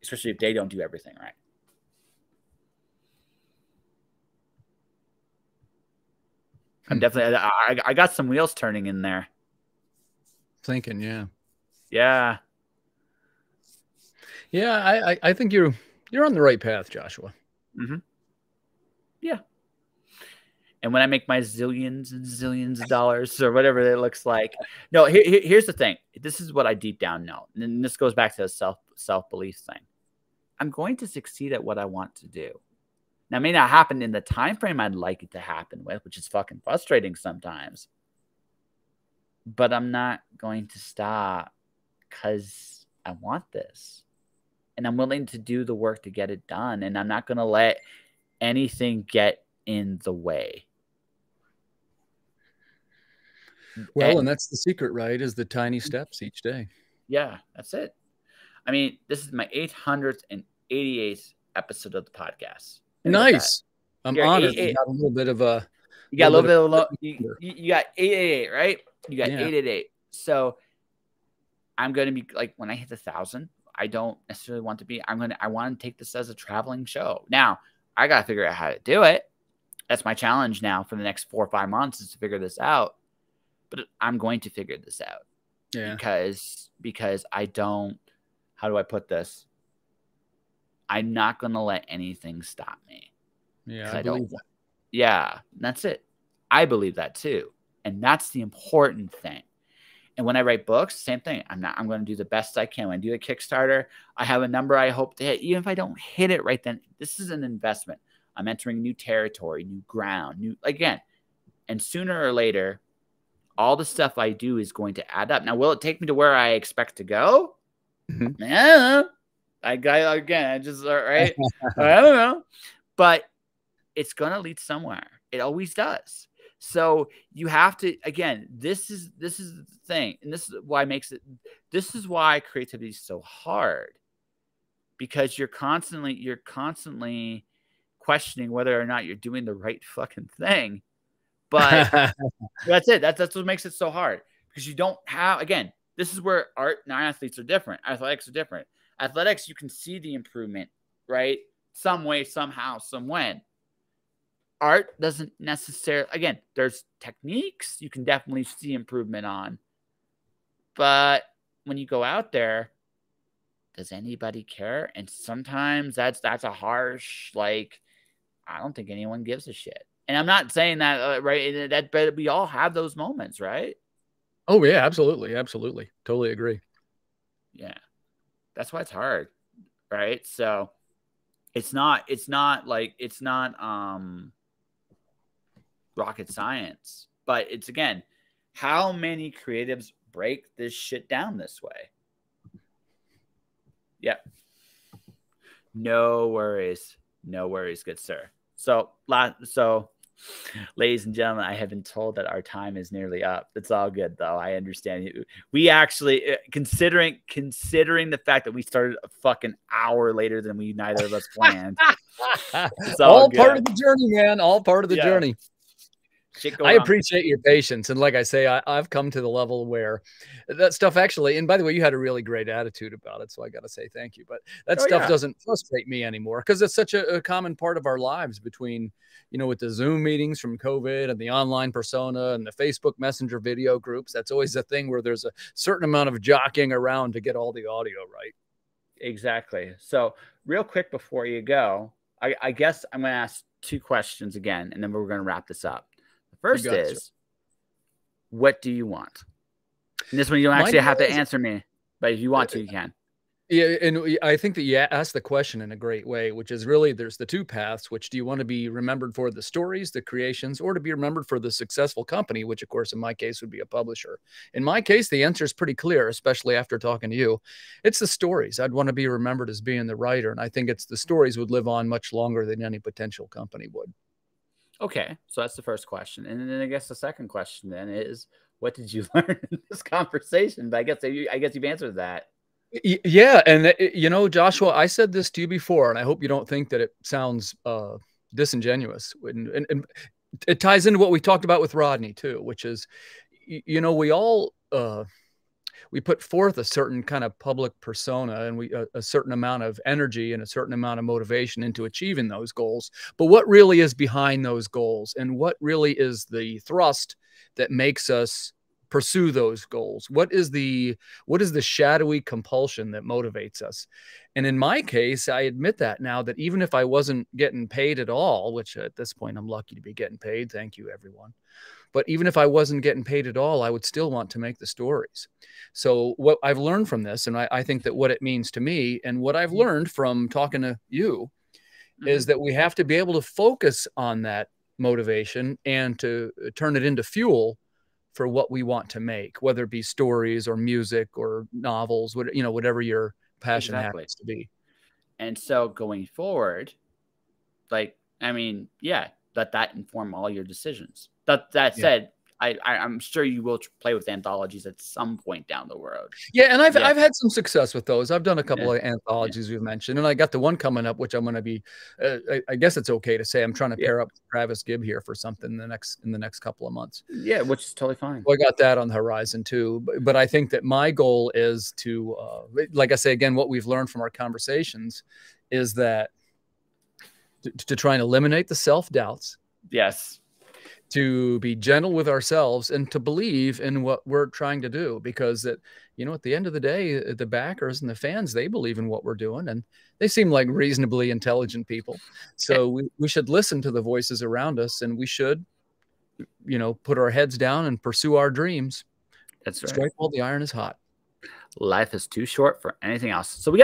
Especially if they don't do everything right. I'm definitely, I got some wheels turning in there. Thinking, yeah. Yeah. Yeah, I think you're on the right path, Joshua. Mm-hmm. Yeah. And when I make my zillions and zillions of dollars or whatever it looks like, no, here's the thing. This is what I deep down know. And this goes back to the self-belief thing. I'm going to succeed at what I want to do. Now, it may not happen in the time frame I'd like it to happen with, which is fucking frustrating sometimes. But I'm not going to stop because I want this. And I'm willing to do the work to get it done. And I'm not going to let anything get in the way. Well, and that's the secret, right? Is the tiny steps each day. Yeah, that's it. I mean, this is my 888th episode of the podcast. Nice. I'm honored. You got a little bit of a. You got a little bit of you got 888, right? You got 888. So I'm going to be like, when I hit 1,000, I don't necessarily want to be. I want to take this as a traveling show. Now I got to figure out how to do it. That's my challenge now for the next 4 or 5 months, is to figure this out. But I'm going to figure this out. Yeah. Because I don't. How do I put this? I'm not going to let anything stop me. Yeah, I believe that. Yeah, that's it. I believe that too. And that's the important thing. And when I write books, same thing. I'm going to do the best I can. When I do a Kickstarter, I have a number I hope to hit. Even if I don't hit it right then, this is an investment. I'm entering new territory, new ground, again. And sooner or later, all the stuff I do is going to add up. Now, will it take me to where I expect to go? Mm-hmm. Yeah. I just, right? I don't know. But it's going to lead somewhere. It always does. So you have to, again, this is the thing. And this is why creativity is so hard. Because you're constantly questioning whether or not you're doing the right fucking thing. But that's it. That's what makes it so hard. Because you don't have, again, this is where art and athletes are different. Athletics are different. Athletics, you can see the improvement, right? Some way, somehow, some when. Art doesn't necessarily, again, there's techniques you can definitely see improvement on. But when you go out there, does anybody care? And sometimes that's a harsh, like, I don't think anyone gives a shit. And I'm not saying that, right? But we all have those moments, right? Oh, yeah, absolutely. Absolutely. Totally agree. Yeah. That's why it's hard, right? So it's not rocket science, but it's, again, how many creatives break this shit down this way? Yeah. No worries, good sir. So Ladies and gentlemen, I have been told that our time is nearly up. It's all good though. I understand. We actually, considering the fact that we started a fucking hour later than we neither of us planned. It's all good. Part of the journey, man. All part of the journey. I appreciate your patience. And like I say, I've come to the level where that stuff actually, and by the way, you had a really great attitude about it. So I got to say thank you. But that stuff doesn't frustrate me anymore because it's such a common part of our lives between, you know, with the Zoom meetings from COVID and the online persona and the Facebook Messenger video groups. That's always a thing where there's a certain amount of jockeying around to get all the audio right. Exactly. So real quick before you go, I guess I'm going to ask 2 questions again, and then we're going to wrap this up. First is, what do you want? And this one you don't actually have to answer me, but if you want to, you can. Yeah, and I think that you asked the question in a great way, which is really there's the 2 paths. Which do you want to be remembered for, the stories, the creations, or to be remembered for the successful company, which of course in my case would be a publisher. In my case, the answer is pretty clear, especially after talking to you. It's the stories. I'd want to be remembered as being the writer, and I think it's the stories would live on much longer than any potential company would. Okay, so that's the first question. And then I guess the second question then is, what did you learn in this conversation? But I guess you've answered that. Yeah, and you know, Joshua, I said this to you before, and I hope you don't think that it sounds disingenuous. And it ties into what we talked about with Rodney too, which is, you know, we all we put forth a certain kind of public persona and a certain amount of energy and a certain amount of motivation into achieving those goals. But what really is behind those goals, and what really is the thrust that makes us pursue those goals? What is the shadowy compulsion that motivates us? And in my case, I admit that now, that even if I wasn't getting paid at all, which at this point I'm lucky to be getting paid, thank you everyone, but even if I wasn't getting paid at all, I would still want to make the stories. So what I've learned from this, and I think that what it means to me and what I've learned from talking to you is that we have to be able to focus on that motivation and to turn it into fuel for what we want to make, whether it be stories or music or novels, whatever your passion happens to be. And so going forward, like, I mean, yeah, let that inform all your decisions. That said, I'm sure you will play with anthologies at some point down the road. Yeah, and I've had some success with those. I've done a couple of anthologies we've mentioned, and I got the one coming up, which I'm going to be. I guess it's okay to say I'm trying to pair up with Travis Gibb here for something in the next couple of months. Yeah, which is totally fine. Well, I got that on the horizon too. But I think that my goal is to, like I say again, what we've learned from our conversations is that to try and eliminate the self-doubts. Yes. To be gentle with ourselves and to believe in what we're trying to do, because at the end of the day, the backers and the fans, they believe in what we're doing, and they seem like reasonably intelligent people. So we should listen to the voices around us, and we should, put our heads down and pursue our dreams. That's right. Strike while the iron is hot. Life is too short for anything else. So we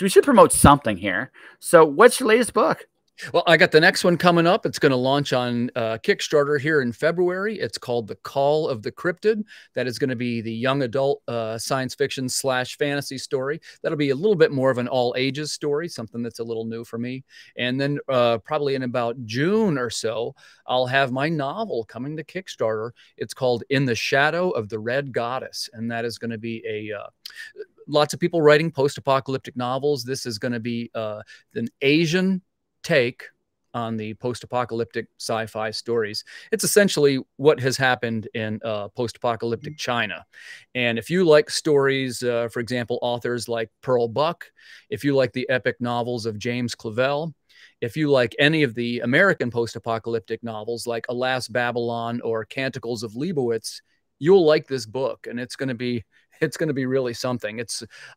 should promote something here. So what's your latest book? Well, I got the next one coming up. It's going to launch on Kickstarter here in February. It's called The Call of the Cryptid. That is going to be the young adult science fiction / fantasy story. That'll be a little bit more of an all ages story, something that's a little new for me. And then probably in about June or so, I'll have my novel coming to Kickstarter. It's called In the Shadow of the Red Goddess. And that is going to be lots of people writing post-apocalyptic novels. This is going to be an Asian take on the post-apocalyptic sci-fi stories. It's essentially what has happened in post-apocalyptic China. And if you like stories, for example, authors like Pearl Buck, if you like the epic novels of James Clavell, if you like any of the American post-apocalyptic novels like Alas, Babylon or Canticles of Leibowitz, you'll like this book, and it's going to be really something.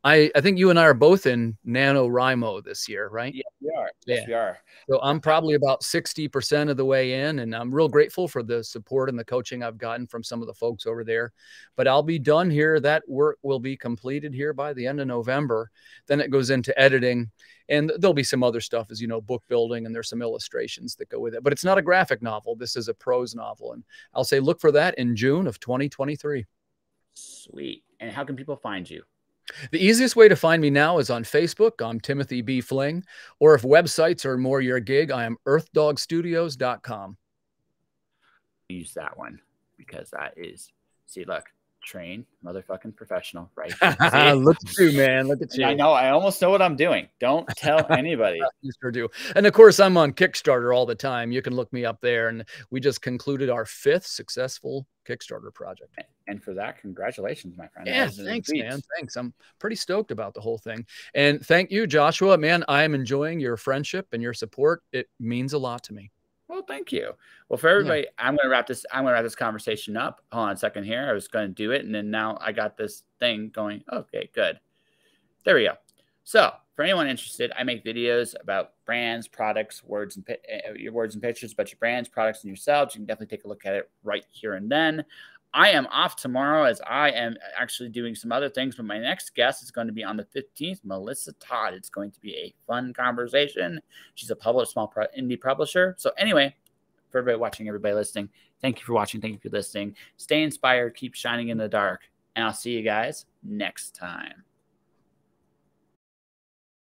I think you and I are both in NaNoWriMo this year, right? Yeah, we are. Yes, we are. So I'm probably about 60% of the way in, and I'm real grateful for the support and the coaching I've gotten from some of the folks over there. But I'll be done here. That work will be completed here by the end of November. Then it goes into editing, and there'll be some other stuff, as you know, book building, and there's some illustrations that go with it. But it's not a graphic novel. This is a prose novel, and I'll say look for that in June of 2023. Sweet. And how can people find you? The easiest way to find me now is on Facebook. I'm Timothy B. Fling. Or if websites are more your gig, I am earthdogstudios.com. use that one because that is, see, look, train motherfucking professional, right? Look at you, man. Look at you. I know. I almost know what I'm doing. Don't tell anybody. You sure do. And of course, I'm on Kickstarter all the time. You can look me up there. And we just concluded our 5th successful Kickstarter project. And for that, congratulations, my friend. Yeah, thanks, man. Thanks. I'm pretty stoked about the whole thing. And thank you, Joshua. Man, I am enjoying your friendship and your support. It means a lot to me. Well, thank you. Well, for everybody, I'm going to wrap this conversation up. Hold on a second here. I was going to do it, and then now I got this thing going. Okay, good. There we go. So, for anyone interested, I make videos about brands, products, words and pictures about your brands, products, and yourselves. You can definitely take a look at it right here and then. I am off tomorrow as I am actually doing some other things, but my next guest is going to be on the 15th, Melissa Todd. It's going to be a fun conversation. She's a small indie publisher. So anyway, for everybody watching, everybody listening, thank you for watching. Thank you for listening. Stay inspired. Keep shining in the dark. And I'll see you guys next time.